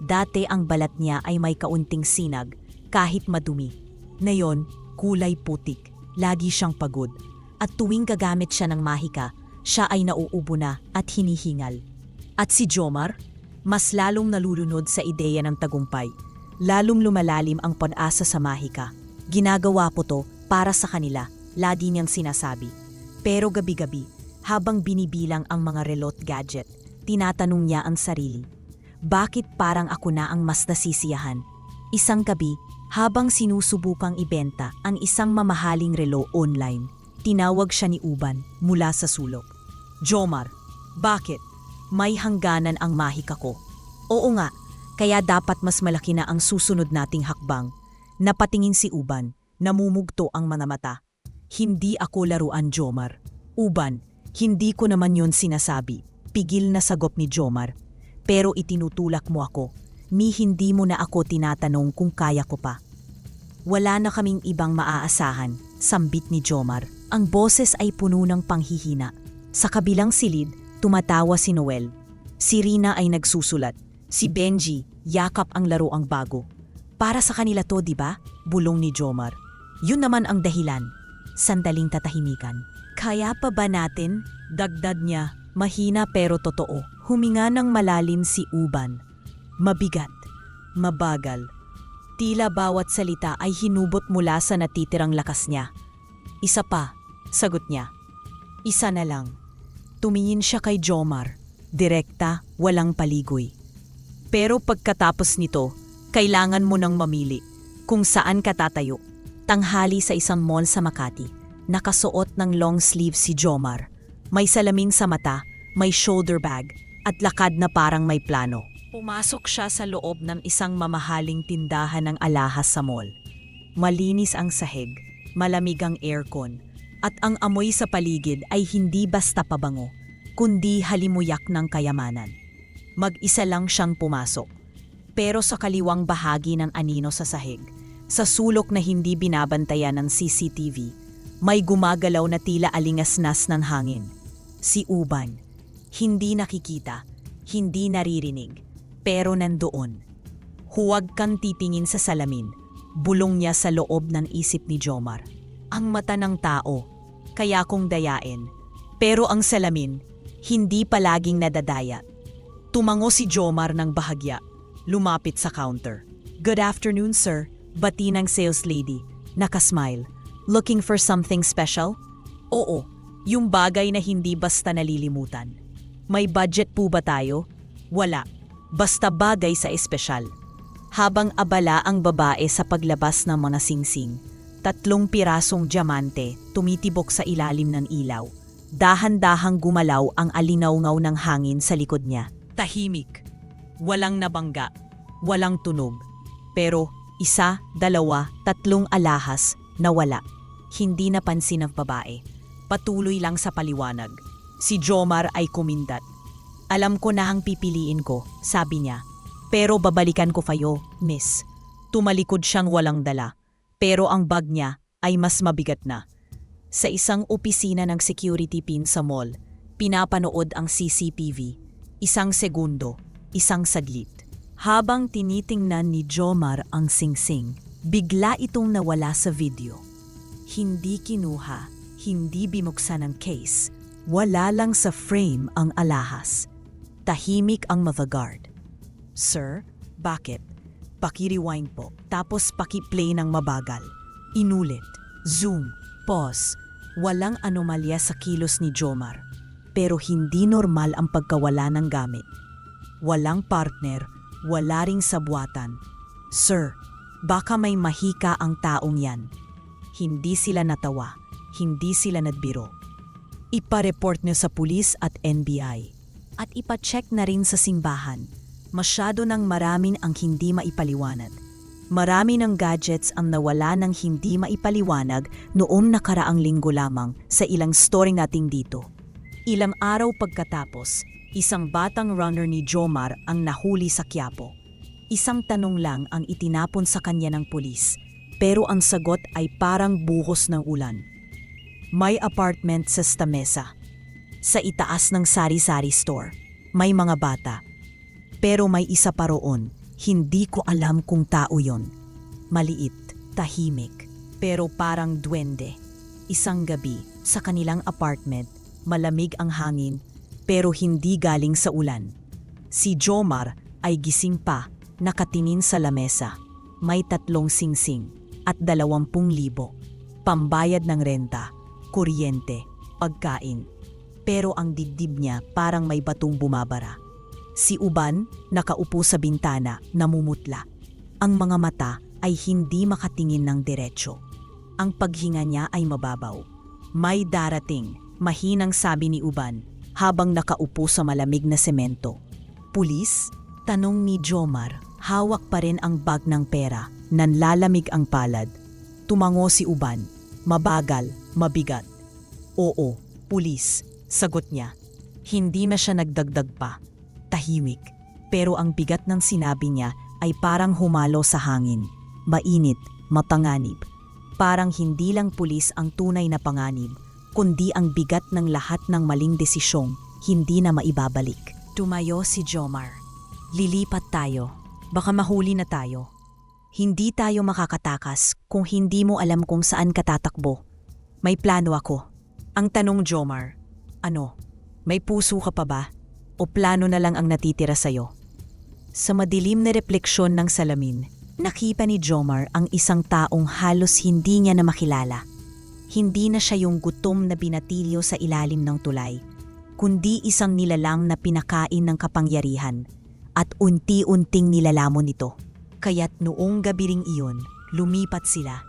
Dati ang balat niya ay may kaunting sinag, kahit madumi. Ngayon, kulay putik, lagi siyang pagod. At tuwing gagamit siya ng mahika, siya ay nauubo na at hinihingal. At si Jomar, mas lalong nalulunod sa ideya ng tagumpay. Lalong lumalalim ang pag-asa sa mahika. Ginagawa po to para sa kanila, lagi niyang sinasabi. Pero gabi-gabi, habang binibilang ang mga relot gadget, tinatanong niya ang sarili. Bakit parang ako na ang mas nasisiyahan? Isang gabi, habang sinusubukang ibenta ang isang mamahaling relo online, tinawag siya ni Uban mula sa sulok. Jomar, bakit? May hangganan ang mahika ko. Oo nga, kaya dapat mas malaki na ang susunod nating hakbang. Napatingin si Uban, namumugto ang mga mata. Hindi ako laruan, Jomar. Uban, hindi ko naman yon sinasabi. Pigil na sagot ni Jomar. Pero itinutulak mo ako. Hindi mo na ako tinatanong kung kaya ko pa. Wala na kaming ibang maaasahan, sambit ni Jomar. Ang boses ay puno ng panghihina. Sa kabilang silid, tumatawa si Noel. Si Rina ay nagsusulat. Si Benji, yakap ang laruang bago. Para sa kanila to, di ba? Bulong ni Jomar. Yun naman ang dahilan. Sandaling tatahimikan. Kaya pa ba natin? Dagdag niya, mahina pero totoo. Huminga ng malalim si Uban. Mabigat, mabagal. Tila bawat salita ay hinubot mula sa natitirang lakas niya. Isa pa, sagot niya. Isa na lang. Tumingin siya kay Jomar. Direkta, walang paligoy. Pero pagkatapos nito, kailangan mo nang mamili kung saan ka tatayo. Tanghali sa isang mall sa Makati. Nakasuot ng long sleeve si Jomar. May salamin sa mata, may shoulder bag, at lakad na parang may plano. Pumasok siya sa loob ng isang mamahaling tindahan ng alahas sa mall. Malinis ang sahig, malamig ang aircon, at ang amoy sa paligid ay hindi basta pabango, kundi halimuyak ng kayamanan. Mag-isa lang siyang pumasok. Pero sa kaliwang bahagi ng anino sa sahig, sa sulok na hindi binabantayan ng CCTV, may gumagalaw na tila alingasnas ng hangin. Si Uban. Hindi nakikita, hindi naririnig. Pero nandoon. Huwag kang titingin sa salamin, bulong niya sa loob ng isip ni Jomar. Ang mata ng tao, kaya kong dayain. Pero ang salamin, hindi palaging nadadaya. Tumango si Jomar ng bahagya, lumapit sa counter. Good afternoon, sir, bati ng sales lady, nakasmile. Looking for something special? Oo, yung bagay na hindi basta nalilimutan. May budget po ba tayo? Wala. Basta bagay sa espesyal. Habang abala ang babae sa paglabas ng mga singsing, 3 pirasong diamante tumitibok sa ilalim ng ilaw. Dahan-dahang gumalaw ang alinawngaw ng hangin sa likod niya. Tahimik. Walang nabangga. Walang tunog. Pero 1, 2, 3 alahas nawala. Hindi napansin ng babae. Patuloy lang sa paliwanag. Si Jomar ay kumindat. Alam ko na ang pipiliin ko, sabi niya. Pero babalikan ko kayo, miss. Tumalikod siyang walang dala. Pero ang bag niya ay mas mabigat na. Sa isang opisina ng security pin sa mall, pinapanood ang CCTV. Isang segundo, isang saglit. Habang tinitingnan ni Jomar ang singsing, bigla itong nawala sa video. Hindi kinuha, hindi binuksan ang case. Wala lang sa frame ang alahas. Tahimik ang motherguard. Sir, bakit? Paki-rewind po, tapos paki-play ng mabagal. Inulit, zoom, pause. Walang anomalya sa kilos ni Jomar. Pero hindi normal ang pagkawala ng gamit. Walang partner, wala ring sabwatan. Sir, baka may mahika ang taong yan. Hindi sila natawa, hindi sila nagbiro. Ipa-report niyo sa pulis at NBI. At ipa-check na rin sa simbahan. Masyado nang maramin ang hindi maipaliwanag. Marami ng gadgets ang nawala ng hindi maipaliwanag noong nakaraang linggo lamang sa ilang story nating dito. Ilang araw pagkatapos, isang batang runner ni Jomar ang nahuli sa Quiapo. Isang tanong lang ang itinapon sa kanya ng pulis, pero ang sagot ay parang buhos ng ulan. May apartment sa Stamesa. Sa itaas ng sari-sari store, may mga bata. Pero may isa pa roon. Hindi ko alam kung tao yon. Maliit, tahimik, pero parang duwende. Isang gabi, sa kanilang apartment, malamig ang hangin, pero hindi galing sa ulan. Si Jomar ay gising pa, nakatingin sa lamesa. May 3 singsing at 20,000. Pambayad ng renta, kuryente, pagkain. Pero ang dibdib niya parang may batong bumabara. Si Uban, nakaupo sa bintana, namumutla. Ang mga mata ay hindi makatingin ng diretsyo. Ang paghinga niya ay mababaw. May darating, mahinang sabi ni Uban, habang nakaupo sa malamig na semento. Pulis? Tanong ni Jomar, hawak pa rin ang bag ng pera, nanlalamig ang palad. Tumango si Uban, mabagal, mabigat. Oo, pulis, sagot niya. Hindi na siya nagdagdag pa. Tahimik, pero ang bigat ng sinabi niya ay parang humalo sa hangin. Mainit, mapanganib. Parang hindi lang pulis ang tunay na panganib, kundi ang bigat ng lahat ng maling desisyong hindi na maibabalik. Tumayo si Jomar. Lilipat tayo. Baka mahuli na tayo. Hindi tayo makakatakas kung hindi mo alam kung saan ka tatakbo. May plano ako. Ang tanong, Jomar, ano? May puso ka pa ba? O plano na lang ang natitira sa'yo? Sa madilim na refleksyon ng salamin, nakita ni Jomar ang isang taong halos hindi niya na makilala. Hindi na siya yung gutom na binatilyo sa ilalim ng tulay, kundi isang nilalang na pinakain ng kapangyarihan at unti-unting nilalamon nito. Kaya't noong gabi ring iyon, lumipat sila.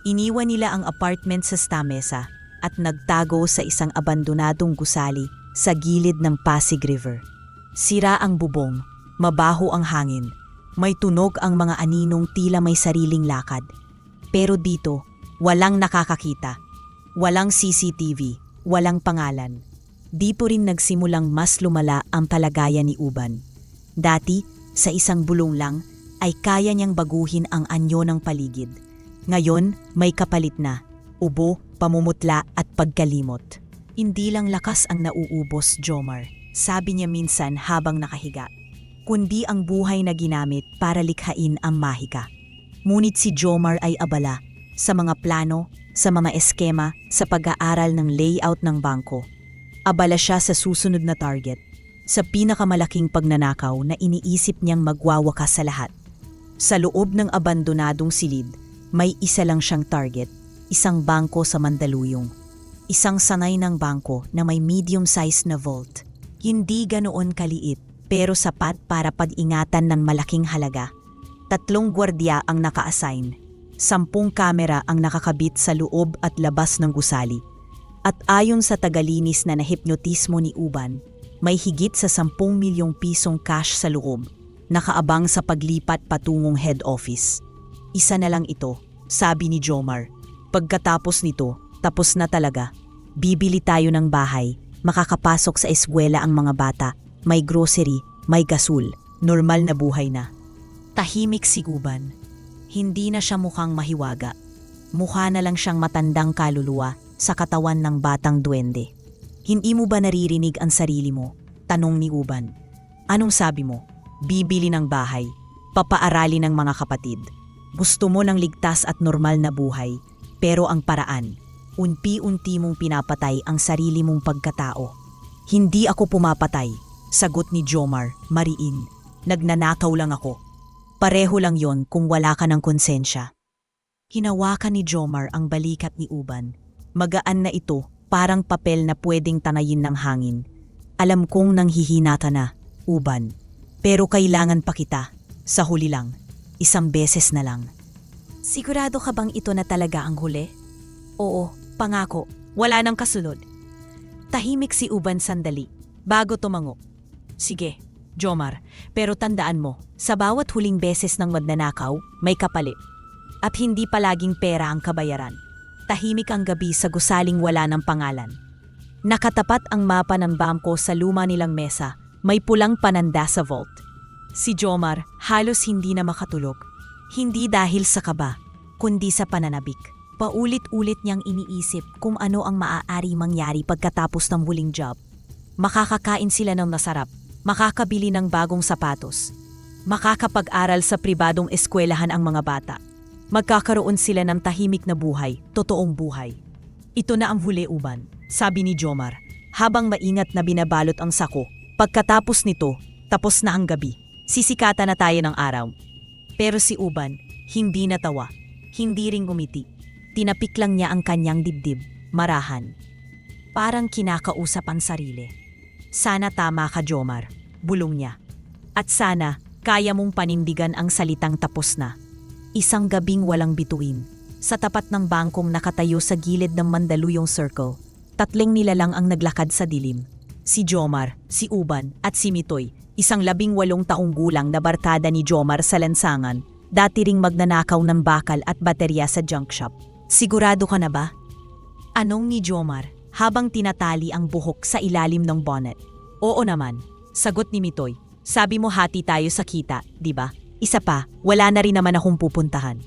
Iniwan nila ang apartment sa Stamesa at nagtago sa isang abandonadong gusali sa gilid ng Pasig River. Sira ang bubong, mabaho ang hangin, may tunog ang mga aninong tila may sariling lakad. Pero dito, walang nakakakita, walang CCTV, walang pangalan. Di po rin nagsimulang mas lumala ang palagayan ni Uban. Dati, sa isang bulong lang, ay kaya niyang baguhin ang anyo ng paligid. Ngayon, may kapalit na, ubo, pamumutla at pagkalimot. Hindi lang lakas ang nauubos, Jomar, sabi niya minsan habang nakahiga, kundi ang buhay na ginamit para likhain ang mahika. Ngunit si Jomar ay abala sa mga plano, sa mga eskema, sa pag-aaral ng layout ng bangko. Abala siya sa susunod na target, sa pinakamalaking pagnanakaw na iniisip niyang magwawakas sa lahat. Sa loob ng abandonadong silid, may isa lang siyang target, isang bangko sa Mandaluyong. Isang sanay ng bangko na may medium-sized na vault. Hindi ganoon kaliit, pero sapat para pag-ingatan ng malaking halaga. 3 gwardiya ang naka-assign. 10 kamera ang nakakabit sa loob at labas ng gusali. At ayon sa tagalinis na nahipnotismo ni Uban, may higit sa 10 milyong pisong cash sa loob, nakaabang sa paglipat patungong head office. Isa na lang ito, sabi ni Jomar. Pagkatapos nito, tapos na talaga. Bibili tayo ng bahay, makakapasok sa eskwela ang mga bata, may grocery, may gasul, normal na buhay na. Tahimik si Uban. Hindi na siya mukhang mahiwaga. Mukha na lang siyang matandang kaluluwa sa katawan ng batang duwende. Hindi mo ba naririnig ang sarili mo? Tanong ni Uban. Anong sabi mo? Bibili ng bahay. Papaarali ng mga kapatid. Gusto mo ng ligtas at normal na buhay. Pero ang paraan, unti-unti mong pinapatay ang sarili mong pagkatao. Hindi ako pumapatay, sagot ni Jomar, mariin. Nagnanakaw lang ako. Pareho lang yon kung wala ka ng konsensya. Hinawakan ni Jomar ang balikat ni Uban. Magaan na ito, parang papel na pwedeng tanayin ng hangin. Alam kong nanghihina ka na, Uban. Pero kailangan pa kita. Sa huli lang. Isang beses na lang. Sigurado ka bang ito na talaga ang huli? Oo, pangako. Wala nang kasunod. Tahimik si Uban sandali, bago tumango. Sige, Jomar, pero tandaan mo, sa bawat huling beses ng magnanakaw, may kapalit. At hindi palaging pera ang kabayaran. Tahimik ang gabi sa gusaling wala ng pangalan. Nakatapat ang mapa ng bangko sa luma nilang mesa, may pulang pananda sa vault. Si Jomar halos hindi na makatulog. Hindi dahil sa kaba, kundi sa pananabik. Paulit-ulit niyang iniisip kung ano ang maaari mangyari pagkatapos ng huling job. Makakakain sila ng masarap, makakabili ng bagong sapatos, makakapag-aral sa pribadong eskwelahan ang mga bata. Magkakaroon sila ng tahimik na buhay, totoong buhay. Ito na ang huli, Uban, sabi ni Jomar, habang maingat na binabalot ang sako. Pagkatapos nito, tapos na ang gabi. Sisikatan na tayo ng araw. Pero si Uban, hindi natawa, hindi ring umiti. Tinapik lang niya ang kanyang dibdib, marahan. Parang kinakausap ang sarili. Sana tama ka, Jomar, bulong niya. At sana, kaya mong panindigan ang salitang tapos na. Isang gabing walang bituin. Sa tapat ng bangkong nakatayo sa gilid ng Mandaluyong Circle, tatlong nilalang ang naglakad sa dilim. Si Jomar, si Uban, at si Mitoy. Isang 18 taong gulang na barkada ni Jomar sa lansangan, dati ring magnanakaw ng bakal at baterya sa junk shop. Sigurado ka na ba? Anong ni Jomar habang tinatali ang buhok sa ilalim ng bonnet. Oo naman, sagot ni Mitoy. Sabi mo hati tayo sa kita, di ba? Isa pa, wala na rin naman akong pupuntahan.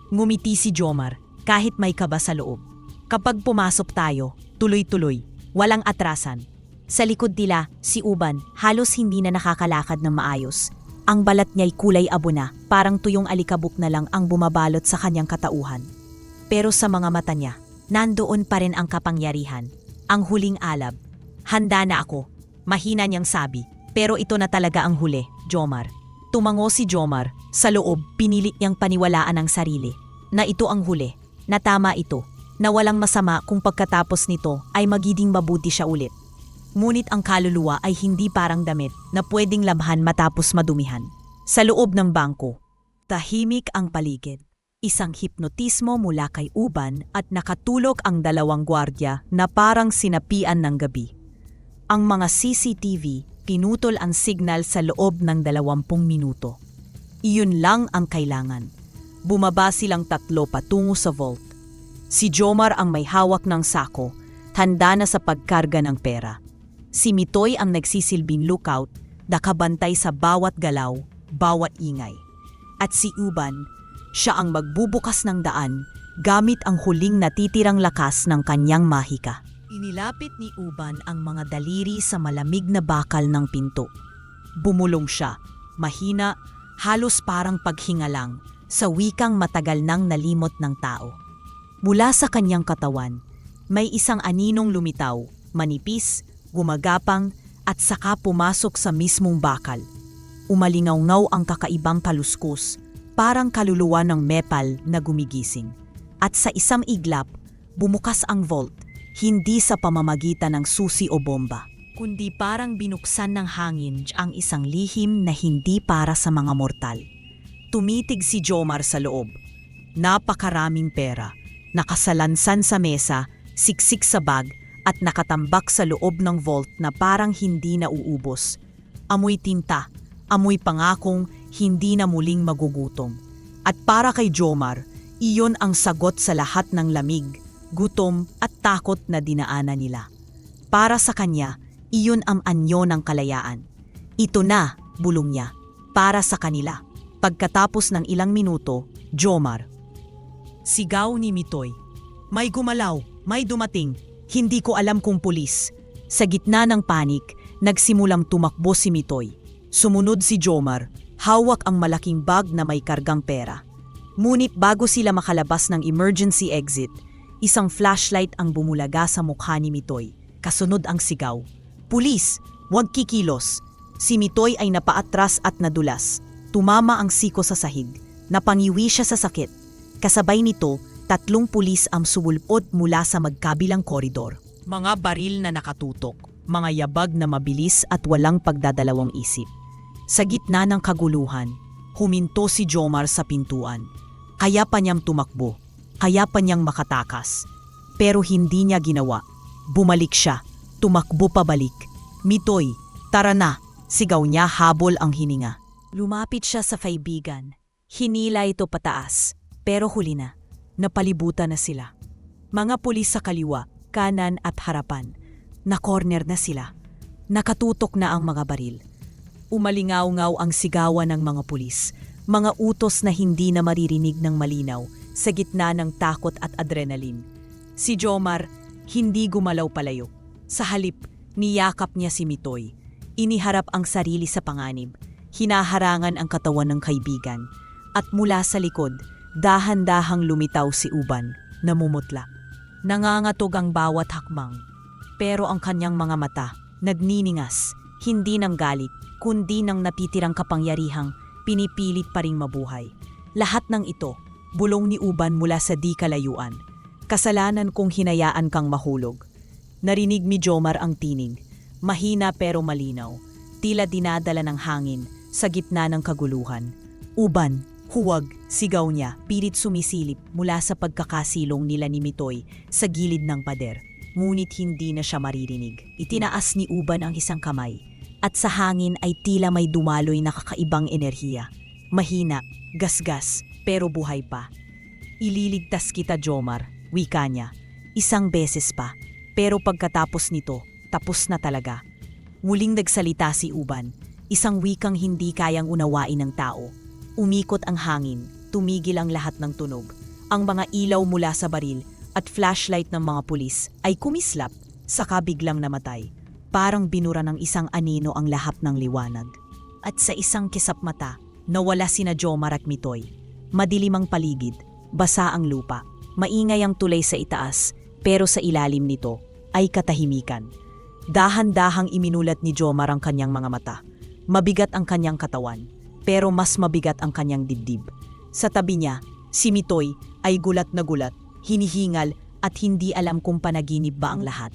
Ngumiti si Jomar kahit may kaba sa loob. Kapag pumasok tayo, tuloy-tuloy, walang atrasan. Sa likod nila, si Uban halos hindi na nakakalakad ng maayos. Ang balat niya'y kulay abo na, parang tuyong alikabok na lang ang bumabalot sa kanyang katauhan. Pero sa mga mata niya, nandoon pa rin ang kapangyarihan, ang huling alab. Handa na ako, mahina niyang sabi, pero ito na talaga ang huli, Jomar. Tumango si Jomar, sa loob pinilit niyang paniwalaan ang sarili, na ito ang huli, na tama ito, na walang masama kung pagkatapos nito ay magiging mabuti siya ulit. Ngunit ang kaluluwa ay hindi parang damit na pwedeng labhan matapos madumihan. Sa loob ng bangko, tahimik ang paligid. Isang hipnotismo mula kay Uban at nakatulog ang dalawang gwardya na parang sinapian ng gabi. Ang mga CCTV pinutol ang signal sa loob ng 20 minuto. Iyon lang ang kailangan. Bumaba silang tatlo patungo sa vault. Si Jomar ang may hawak ng sako, handa na sa pagkarga ng pera. Si Mitoy ang nagsisilbing lookout, nakabantay sa bawat galaw, bawat ingay. At si Uban, siya ang magbubukas ng daan gamit ang huling natitirang lakas ng kanyang mahika. Inilapit ni Uban ang mga daliri sa malamig na bakal ng pinto. Bumulong siya, mahina, halos parang paghinga lang, sa wikang matagal nang nalimot ng tao. Mula sa kanyang katawan, may isang aninong lumitaw, manipis, gumagapang at saka pumasok sa mismong bakal. Umalingaw-ngaw ang kakaibang kaluskos, parang kaluluwa ng mepal na gumigising. At sa isang iglap, bumukas ang vault, hindi sa pamamagitan ng susi o bomba, kundi parang binuksan ng hangin ang isang lihim na hindi para sa mga mortal. Tumitig si Jomar sa loob. Napakaraming pera, nakasalansan sa mesa, siksik sa bag, at nakatambak sa loob ng vault na parang hindi na uubos. Amoy tinta, amoy pangakong hindi na muling magugutom. At para kay Jomar, iyon ang sagot sa lahat ng lamig, gutom at takot na dinaanan nila. Para sa kanya, iyon ang anyo ng kalayaan. Ito na, bulong niya. para sa kanila. Pagkatapos ng ilang minuto, Jomar. Sigaw ni Mitoy. May gumalaw, may dumating. Hindi ko alam kung pulis. Sa gitna ng panik, nagsimulang tumakbo si Mitoy. Sumunod si Jomar, hawak ang malaking bag na may kargang pera. Ngunit bago sila makalabas ng emergency exit, isang flashlight ang bumulaga sa mukha ni Mitoy. Kasunod ang sigaw. Pulis! Huwag kikilos! Si Mitoy ay napaatras at nadulas. Tumama ang siko sa sahig. Napangiwi siya sa sakit. Kasabay nito, 3 pulis ang sumulpot mula sa magkabilang koridor. Mga baril na nakatutok, mga yabag na mabilis at walang pagdadalawang isip. Sa gitna ng kaguluhan, huminto si Jomar sa pintuan. Kaya pa niyang tumakbo, kaya pa niyang makatakas. Pero hindi niya ginawa. Bumalik siya, tumakbo pabalik. Mitoy, tara na, sigaw niya habol ang hininga. Lumapit siya sa kaibigan. Hinila ito pataas, pero huli na. Napalibutan na sila. Mga pulis sa kaliwa, kanan at harapan. Na-corner na sila. Nakatutok na ang mga baril. Umalingaw-ngaw ang sigawan ng mga pulis. Mga utos na hindi na maririnig ng malinaw sa gitna ng takot at adrenaline. Si Jomar, hindi gumalaw palayo. Sa halip, niyakap niya si Mitoy. Iniharap ang sarili sa panganib. Hinaharangan ang katawan ng kaibigan. At mula sa likod, dahan-dahang lumitaw si Uban, namumutla. Nangangatog ang bawat hakbang. Pero ang kanyang mga mata, nagniningas, hindi ng galit, kundi ng natitirang kapangyarihang pinipilit pa ring mabuhay. Lahat ng ito, bulong ni Uban mula sa di kalayuan. Kasalanan kong hinayaan kang mahulog. Narinig ni Jomar ang tinig, mahina pero malinaw, tila dinadala ng hangin sa gitna ng kaguluhan. Uban, huwag, sigaw niya, pilit sumisilip mula sa pagkakasilong nila ni Mitoy sa gilid ng pader. Ngunit hindi na siya maririnig. Itinaas ni Uban ang isang kamay, at sa hangin ay tila may dumaloy na kakaibang enerhiya. Mahina, gasgas, pero buhay pa. Ililigtas kita, Jomar, wika niya. Isang beses pa, pero pagkatapos nito, tapos na talaga. Muling nagsalita si Uban, isang wikang hindi kayang unawain ng tao. Umikot ang hangin, tumigil ang lahat ng tunog. Ang mga ilaw mula sa baril at flashlight ng mga pulis ay kumislap, saka biglang namatay. Parang binura ng isang anino ang lahat ng liwanag. At sa isang kisap mata, nawala sina Jomar at Mitoy. Madilim ang paligid, basa ang lupa, maingay ang tulay sa itaas, pero sa ilalim nito ay katahimikan. Dahan-dahang iminulat ni Jomar ang kanyang mga mata. Mabigat ang kanyang katawan, pero mas mabigat ang kanyang dibdib. Sa tabi niya, si Mitoy ay gulat na gulat, hinihingal at hindi alam kung panaginip ba ang lahat.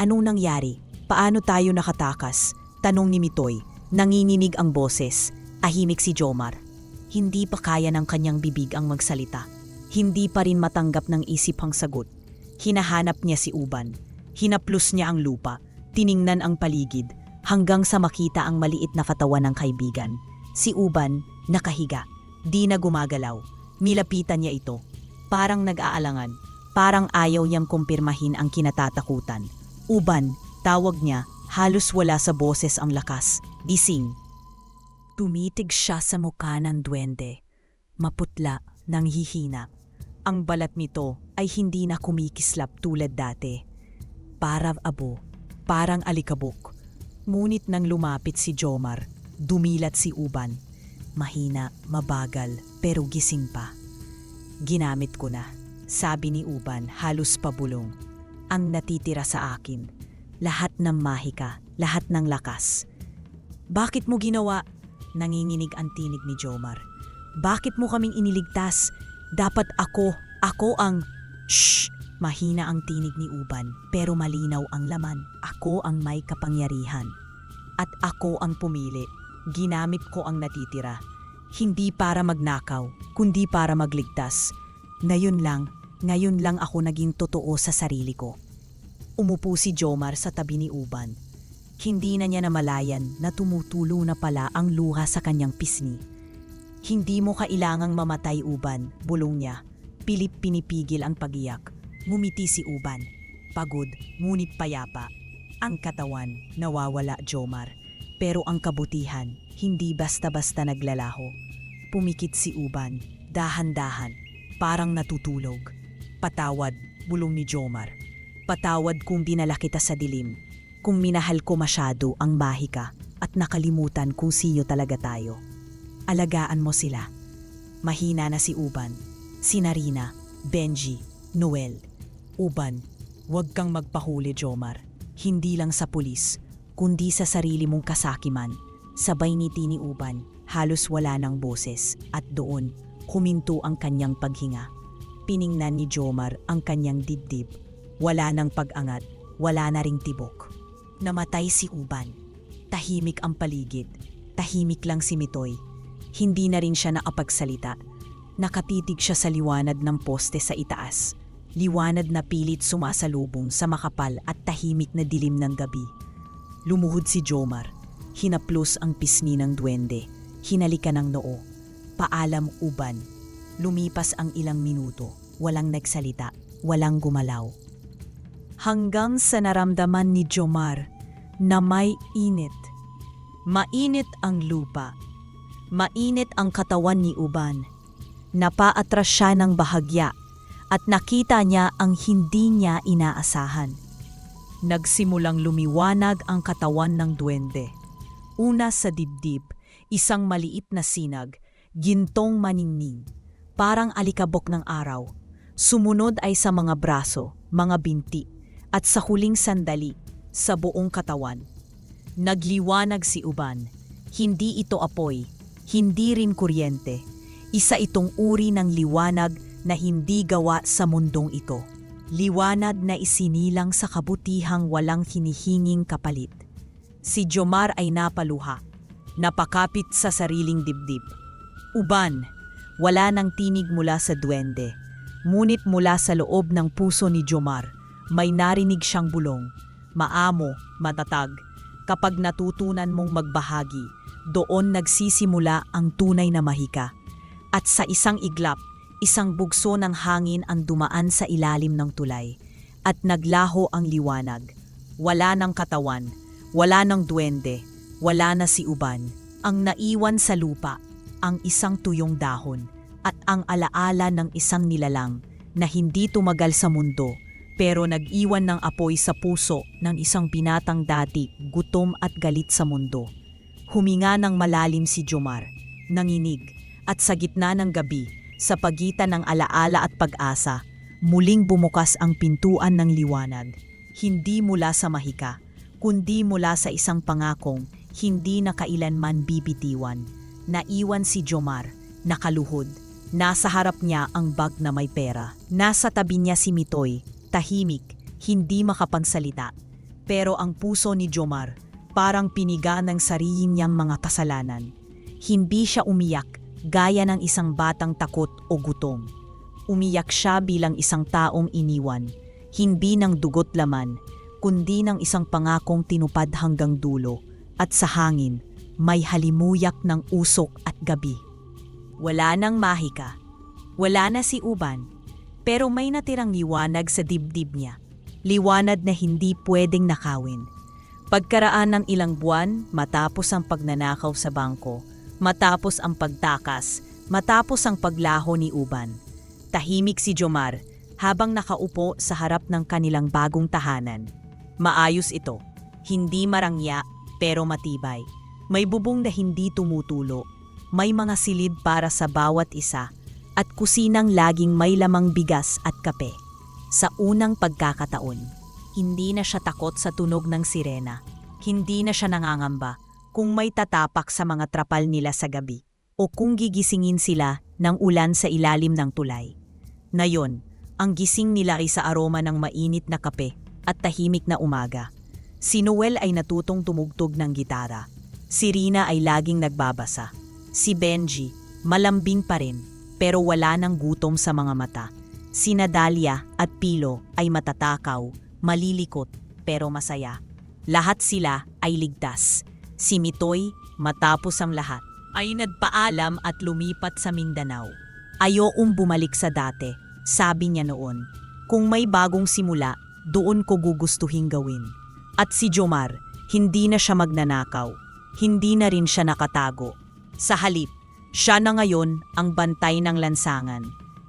Anong nangyari? Paano tayo nakatakas? Tanong ni Mitoy. Nanginginig ang boses. Tahimik si Jomar. Hindi pa kaya ng kanyang bibig ang magsalita. Hindi pa rin matanggap ng isip ang sagot. Hinahanap niya si Uban. Hinaplos niya ang lupa. Tiningnan ang paligid hanggang sa makita ang maliit na katawan ng kaibigan. Si Uban, nakahiga. Di na gumagalaw. Nilapitan niya ito. Parang nag-aalangan. Parang ayaw niyang kumpirmahin ang kinatatakutan. Uban, tawag niya, halos wala sa boses ang lakas. Gising. Tumitig siya sa mukha ng duwende. Maputla, nanghihina. Ang balat nito ay hindi na kumikislap tulad dati. Parang abo, parang alikabok. Ngunit nang lumapit si Jomar, dumilat si Uban. Mahina, mabagal, pero gising pa. Ginamit ko na, sabi ni Uban halos pabulong. Ang natitira sa akin, lahat ng mahika, lahat ng lakas. Bakit mo ginawa? Nanginginig ang tinig ni Jomar. Bakit mo kaming iniligtas? Dapat ako ang... Shh! Mahina ang tinig ni Uban, pero malinaw ang laman. Ako ang may kapangyarihan. At ako ang pumili. Ginamit ko ang natitira. Hindi para magnakaw, kundi para magligtas. Ngayon lang ako naging totoo sa sarili ko. Umupo si Jomar sa tabi ni Uban. Hindi na niya namalayan na tumutulo na pala ang luha sa kanyang pisngi. Hindi mo kailangang mamatay, Uban, bulong niya. Pilit pinipigil ang pagiyak. Ngumiti si Uban. Pagod, ngunit payapa. Ang katawan, nawawala, Jomar. Pero ang kabutihan, hindi basta-basta naglalaho. Pumikit si Uban, dahan-dahan, parang natutulog. Patawad, bulong ni Jomar. Patawad kung dinala kita sa dilim. Kung minahal ko masyado ang mahika at nakalimutan kung sino talaga tayo. Alagaan mo sila. Mahina na si Uban, si Narina, Benji, Noel. Uban, huwag kang magpahuli, Jomar. Hindi lang sa pulis, kundi sa sarili mong kasakiman. Sabay ngiti ni Uban, halos wala ng boses at doon huminto ang kanyang paghinga. Piningnan ni Jomar ang kanyang dibdib. Wala nang pag-angat, wala na ring tibok. Namatay si Uban. Tahimik ang paligid. Tahimik lang si Mitoy. Hindi na rin siya nakapagsalita. Nakatitig siya sa liwanag ng poste sa itaas. Liwanag na pilit sumasalubong sa makapal at tahimik na dilim ng gabi. Lumuhod si Jomar. Hinaplos ang pisngi ng duwende. Hinalikan ng noo. Paalam, Uban. Lumipas ang ilang minuto. Walang nagsalita. Walang gumalaw. Hanggang sa naramdaman ni Jomar na may init. Mainit ang lupa. Mainit ang katawan ni Uban. Napaatras siya ng bahagya at nakita niya ang hindi niya inaasahan. Nagsimulang lumiwanag ang katawan ng duwende. Una sa dibdib, isang maliit na sinag, gintong maningning, parang alikabok ng araw. Sumunod ay sa mga braso, mga binti, at sa huling sandali, sa buong katawan. Nagliwanag si Uban. Hindi ito apoy, hindi rin kuryente. Isa itong uri ng liwanag na hindi gawa sa mundong ito. Liwanag na isinilang sa kabutihang walang hinihinging kapalit. Si Jomar ay napaluha, napakapit sa sariling dibdib. Uban, wala nang tinig mula sa duwende. Ngunit mula sa loob ng puso ni Jomar, may narinig siyang bulong. Maamo, matatag. Kapag natutunan mong magbahagi, doon nagsisimula ang tunay na mahika. At sa isang iglap, isang bugso ng hangin ang dumaan sa ilalim ng tulay. At naglaho ang liwanag. Wala ng katawan, wala ng duwende, wala na si Uban. Ang naiwan sa lupa, ang isang tuyong dahon, at ang alaala ng isang nilalang na hindi tumagal sa mundo, pero nag-iwan ng apoy sa puso ng isang binatang dati gutom at galit sa mundo. Huminga ng malalim si Jomar, nanginig, at sa gitna ng gabi, sa pagitan ng alaala at pag-asa, muling bumukas ang pintuan ng liwanag. Hindi mula sa mahika, kundi mula sa isang pangakong hindi na kailanman bibitiwan. Naiwan si Jomar, nakaluhod. Nasa harap niya ang bag na may pera. Nasa tabi niya si Mitoy, tahimik, hindi makapagsalita. Pero ang puso ni Jomar, parang piniga ng sarili niyang mga kasalanan. Hindi siya umiyak, gaya ng isang batang takot o gutom. Umiyak siya bilang isang taong iniwan, hindi ng dugot laman, kundi ng isang pangakong tinupad hanggang dulo. At sa hangin, may halimuyak ng usok at gabi. Wala nang mahika. Wala na si Uban. Pero may natirang liwanag sa dibdib niya. Liwanag na hindi pwedeng nakawin. Pagkaraan ng ilang buwan, matapos ang pagnanakaw sa bangko, matapos ang pagtakas, matapos ang paglaho ni Uban, tahimik si Jomar habang nakaupo sa harap ng kanilang bagong tahanan. Maayos ito. Hindi marangya, pero matibay. May bubong na hindi tumutulo. May mga silid para sa bawat isa at kusinang laging may lamang bigas at kape. Sa unang pagkakataon, hindi na siya takot sa tunog ng sirena. Hindi na siya nangangamba kung may tatapak sa mga trapal nila sa gabi o kung gigisingin sila ng ulan sa ilalim ng tulay. Ngayon, ang gising nila ay sa aroma ng mainit na kape at tahimik na umaga. Si Noel ay natutong tumugtog ng gitara. Si Rina ay laging nagbabasa. Si Benji, malambing pa rin, pero wala nang gutom sa mga mata. Si Nadalia at Pilo ay matatakaw, malilikot, pero masaya. Lahat sila ay ligtas. Si Mitoy, matapos ang lahat, ay nagpaalam at lumipat sa Mindanao. Ayaong bumalik sa dati, sabi niya noon. Kung may bagong simula, doon ko gugustuhin gawin. At si Jomar, hindi na siya magnanakaw. hindi na rin siya nakatago. Sa halip, siya na ngayon ang bantay ng lansangan.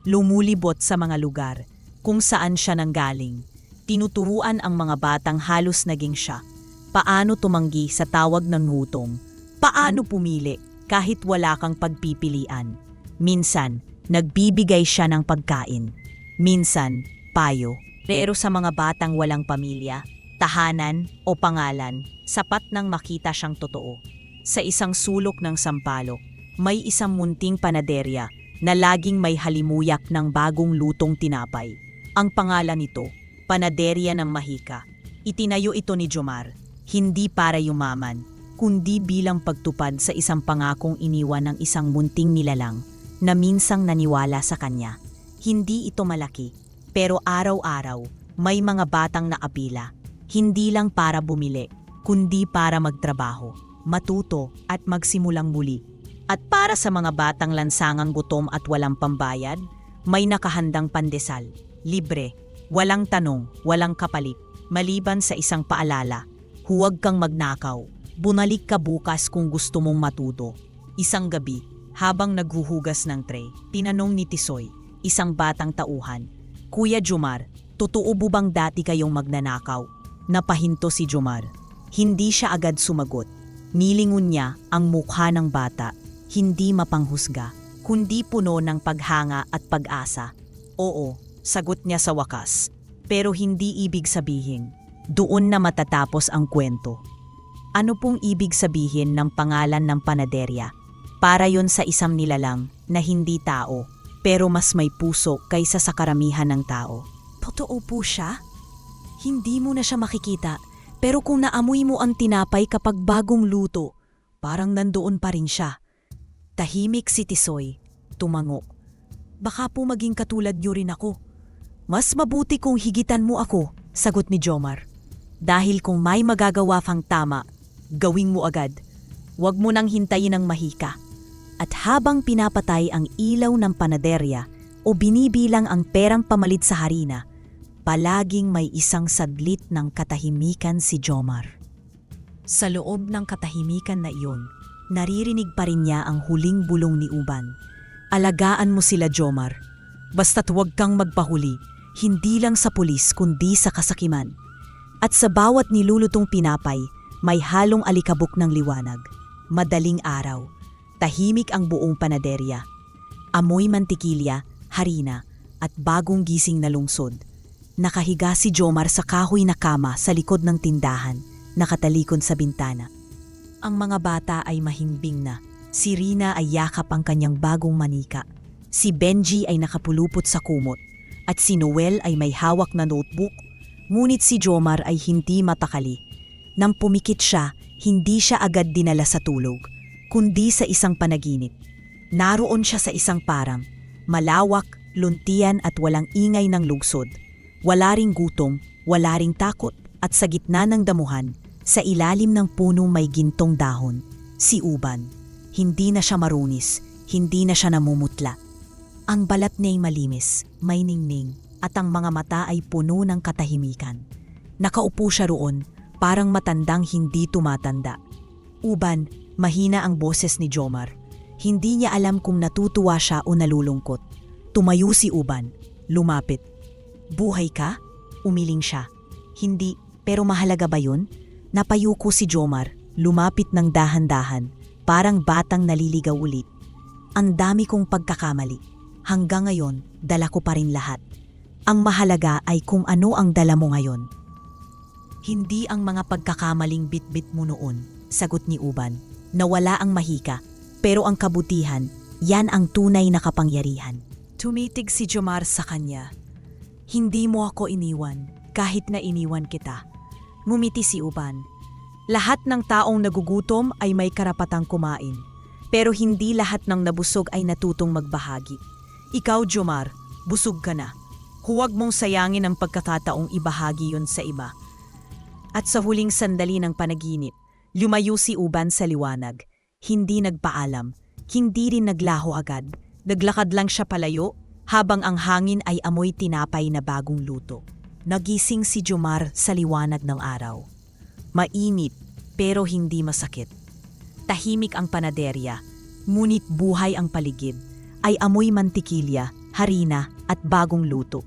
Lumulibot sa mga lugar kung saan siya nanggaling. Tinuturuan ang mga batang halos naging siya. Paano tumanggi sa tawag ng gutom? Paano pumili kahit wala kang pagpipilian? Minsan, nagbibigay siya ng pagkain. Minsan, payo. Pero sa mga batang walang pamilya, tahanan o pangalan, sapat nang makita siyang totoo. Sa isang sulok ng Sampaloc, may isang munting panaderya na laging may halimuyak ng bagong lutong tinapay. Ang pangalan nito, Panaderya ng Mahika. Itinayo ito ni Jomar, hindi para yumaman, kundi bilang pagtupad sa isang pangakong iniwan ng isang munting nilalang na minsang naniwala sa kanya. Hindi ito malaki, pero araw-araw may mga batang naapila, hindi lang para bumili, kundi para magtrabaho, matuto at magsimulang muli. At para sa mga batang lansangang gutom at walang pambayad, may nakahandang pandesal, libre, walang tanong, walang kapalit, maliban sa isang paalala. Huwag kang magnakaw, bunalik ka bukas kung gusto mong matuto. Isang gabi, habang naghuhugas ng tray, tinanong ni Tisoy, isang batang tauhan, Kuya Jomar, totoo bang dati kayong magnanakaw? Napahinto si Jomar. Hindi siya agad sumagot. Nilingon niya ang mukha ng bata, hindi mapanghusga, kundi puno ng paghanga at pag-asa. Oo, sagot niya sa wakas. Pero hindi ibig sabihin, doon na matatapos ang kwento. Ano pong ibig sabihin ng pangalan ng panaderya? Para yon sa isang nilalang na hindi tao, pero mas may puso kaysa sa karamihan ng tao. Totoo po siya? Hindi mo na siya makikita, pero kung naamoy mo ang tinapay kapag bagong luto, parang nandoon pa rin siya. Tahimik si Tisoy, tumango. Baka po maging katulad niyo rin ako. Mas mabuti kung higitan mo ako, sagot ni Jomar. Dahil kung may magagawa kang tama, gawin mo agad. Huwag mo nang hintayin ang mahika. At habang pinapatay ang ilaw ng panaderya o binibilang ang perang pamalit sa harina, palaging may isang sadlit ng katahimikan si Jomar. Sa loob ng katahimikan na iyon, naririnig pa rin niya ang huling bulong ni Uban. Alagaan mo sila, Jomar. Basta't huwag kang magpahuli, hindi lang sa pulis kundi sa kasakiman. At sa bawat nilulutong pinapay, may halong alikabok ng liwanag. Madaling araw, tahimik ang buong panaderya. Amoy mantikilya, harina, at bagong gising na lungsod. Nakahiga si Jomar sa kahoy na kama sa likod ng tindahan, nakatalikod sa bintana. Ang mga bata ay mahimbing na. Si Rina ay yakap ang kanyang bagong manika. Si Benji ay nakapulupot sa kumot. At si Noel ay may hawak na notebook. Ngunit si Jomar ay hindi matakali. Nang pumikit siya, hindi siya agad dinala sa tulog, kundi sa isang panaginip. Naroon siya sa isang param, malawak, luntian at walang ingay ng lungsod. Wala ring gutom, wala ring takot, at sa gitna ng damuhan, sa ilalim ng punong may gintong dahon, si Uban. Hindi na siya marunis, hindi na siya namumutla. Ang balat niya'y malimis, may ningning, at ang mga mata ay puno ng katahimikan. Nakaupo siya roon, parang matandang hindi tumatanda. Uban, mahina ang boses ni Jomar. Hindi niya alam kung natutuwa siya o nalulungkot. Tumayo si Uban, lumapit. Buhay ka? Umiling siya. Hindi, pero mahalaga ba yun? Napayuko si Jomar, lumapit ng dahan-dahan, parang batang naliligaw ulit. Ang dami kong pagkakamali. Hanggang ngayon, dala ko pa rin lahat. Ang mahalaga ay kung ano ang dala mo ngayon. Hindi ang mga pagkakamaling bitbit mo noon, sagot ni Uban. Nawala ang mahika, pero ang kabutihan, yan ang tunay na kapangyarihan. Tumitig si Jomar sa kanya. Hindi mo ako iniwan, kahit na iniwan kita. Ngumiti si Uban. Lahat ng taong nagugutom ay may karapatang kumain, pero hindi lahat ng nabusog ay natutong magbahagi. Ikaw, Jomar, busog ka na. Huwag mong sayangin ang pagkakataong ibahagi yon sa iba. At sa huling sandali ng panaginip, lumayo si Uban sa liwanag. Hindi nagpaalam, hindi rin naglaho agad. Naglakad lang siya palayo habang ang hangin ay amoy tinapay na bagong luto. Nagising si Jomar sa liwanag ng araw. Mainit pero hindi masakit. Tahimik ang panaderya, ngunit buhay ang paligid, ay amoy mantikilya, harina at bagong luto.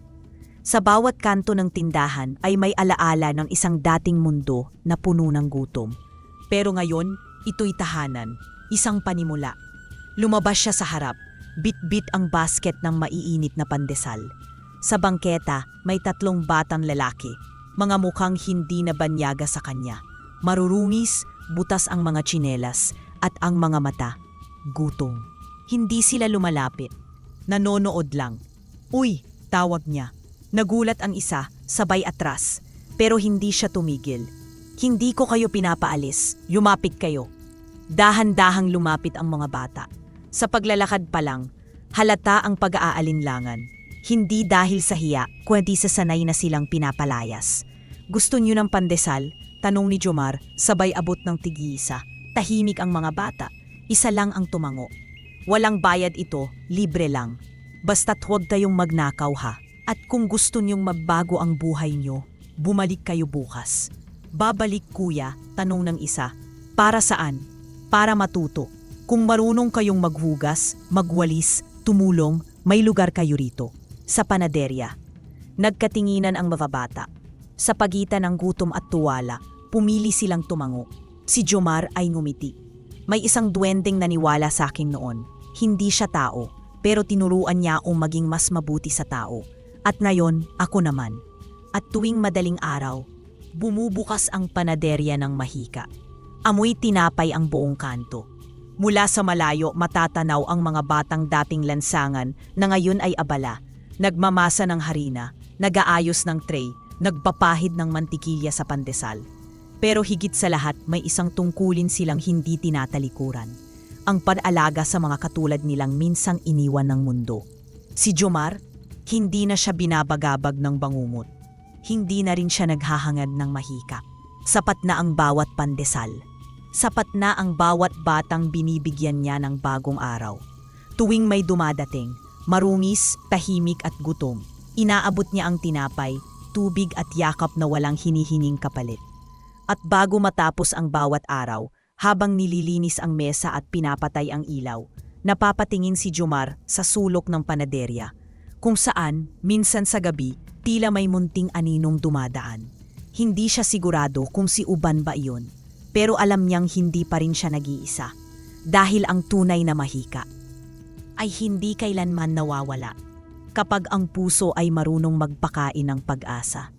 Sa bawat kanto ng tindahan ay may alaala ng isang dating mundo na puno ng gutom. Pero ngayon, ito'y tahanan, isang panimula. Lumabas siya sa harap, bit-bit ang basket ng maiinit na pandesal. Sa bangketa, may 3 batang lalaki, mga mukhang hindi na banyaga sa kanya. Marurungis, butas ang mga tsinelas, at ang mga mata, gutom. Hindi sila lumalapit. Nanonood lang. "Uy!" tawag niya. Nagulat ang isa, sabay atras. Pero hindi siya tumigil. "Hindi ko kayo pinapaalis. Lumapit kayo." Dahan-dahang lumapit ang mga bata. Sa paglalakad pa lang, halata ang pag-aalinlangan. Hindi dahil sa hiya, kundi sa sanay na silang pinapalayas. "Gusto niyo ng pandesal?" tanong ni Jomar, sabay abot ng tig-isa. Tahimik ang mga bata. Isa lang ang tumango. "Walang bayad ito, libre lang. Basta't huwag kayong magnakaw ha. At kung gusto niyong magbago ang buhay niyo, bumalik kayo bukas." "Babalik kuya?" tanong ng isa. "Para saan?" "Para matuto. Kung marunong kayong maghugas, magwalis, tumulong, may lugar kayo rito." Sa panaderya. Nagkatinginan ang mga bata. Sa pagitan ng gutom at tuwala, pumili silang tumango. Si Jomar ay ngumiti. "May isang duwendeng naniwala sa akin noon. Hindi siya tao, pero tinuruan niya akong maging mas mabuti sa tao. At ngayon, ako naman." At tuwing madaling araw, bumubukas ang panaderya ng mahika. Amoy tinapay ang buong kanto. Mula sa malayo, matatanaw ang mga batang dating lansangan na ngayon ay abala. Nagmamasa ng harina, nag-aayos ng tray, nagpapahid ng mantikilya sa pandesal. Pero higit sa lahat, may isang tungkulin silang hindi tinatalikuran. Ang pag-alaga sa mga katulad nilang minsang iniwan ng mundo. Si Jomar, hindi na siya binabagabag ng bangungot. Hindi na rin siya naghahangad ng mahika. Sapat na ang bawat pandesal. Sapat na ang bawat batang binibigyan niya ng bagong araw. Tuwing may dumadating, marungis, tahimik at gutom, inaabot niya ang tinapay, tubig at yakap na walang hinihining kapalit. At bago matapos ang bawat araw, habang nililinis ang mesa at pinapatay ang ilaw, napapatingin si Jomar sa sulok ng panaderya, kung saan, minsan sa gabi, tila may munting aninong dumadaan. Hindi siya sigurado kung si Uban ba iyon, pero alam niyang hindi pa rin siya nag-iisa. Dahil ang tunay na mahika ay hindi kailanman nawawala kapag ang puso ay marunong magpakain ng pag-asa.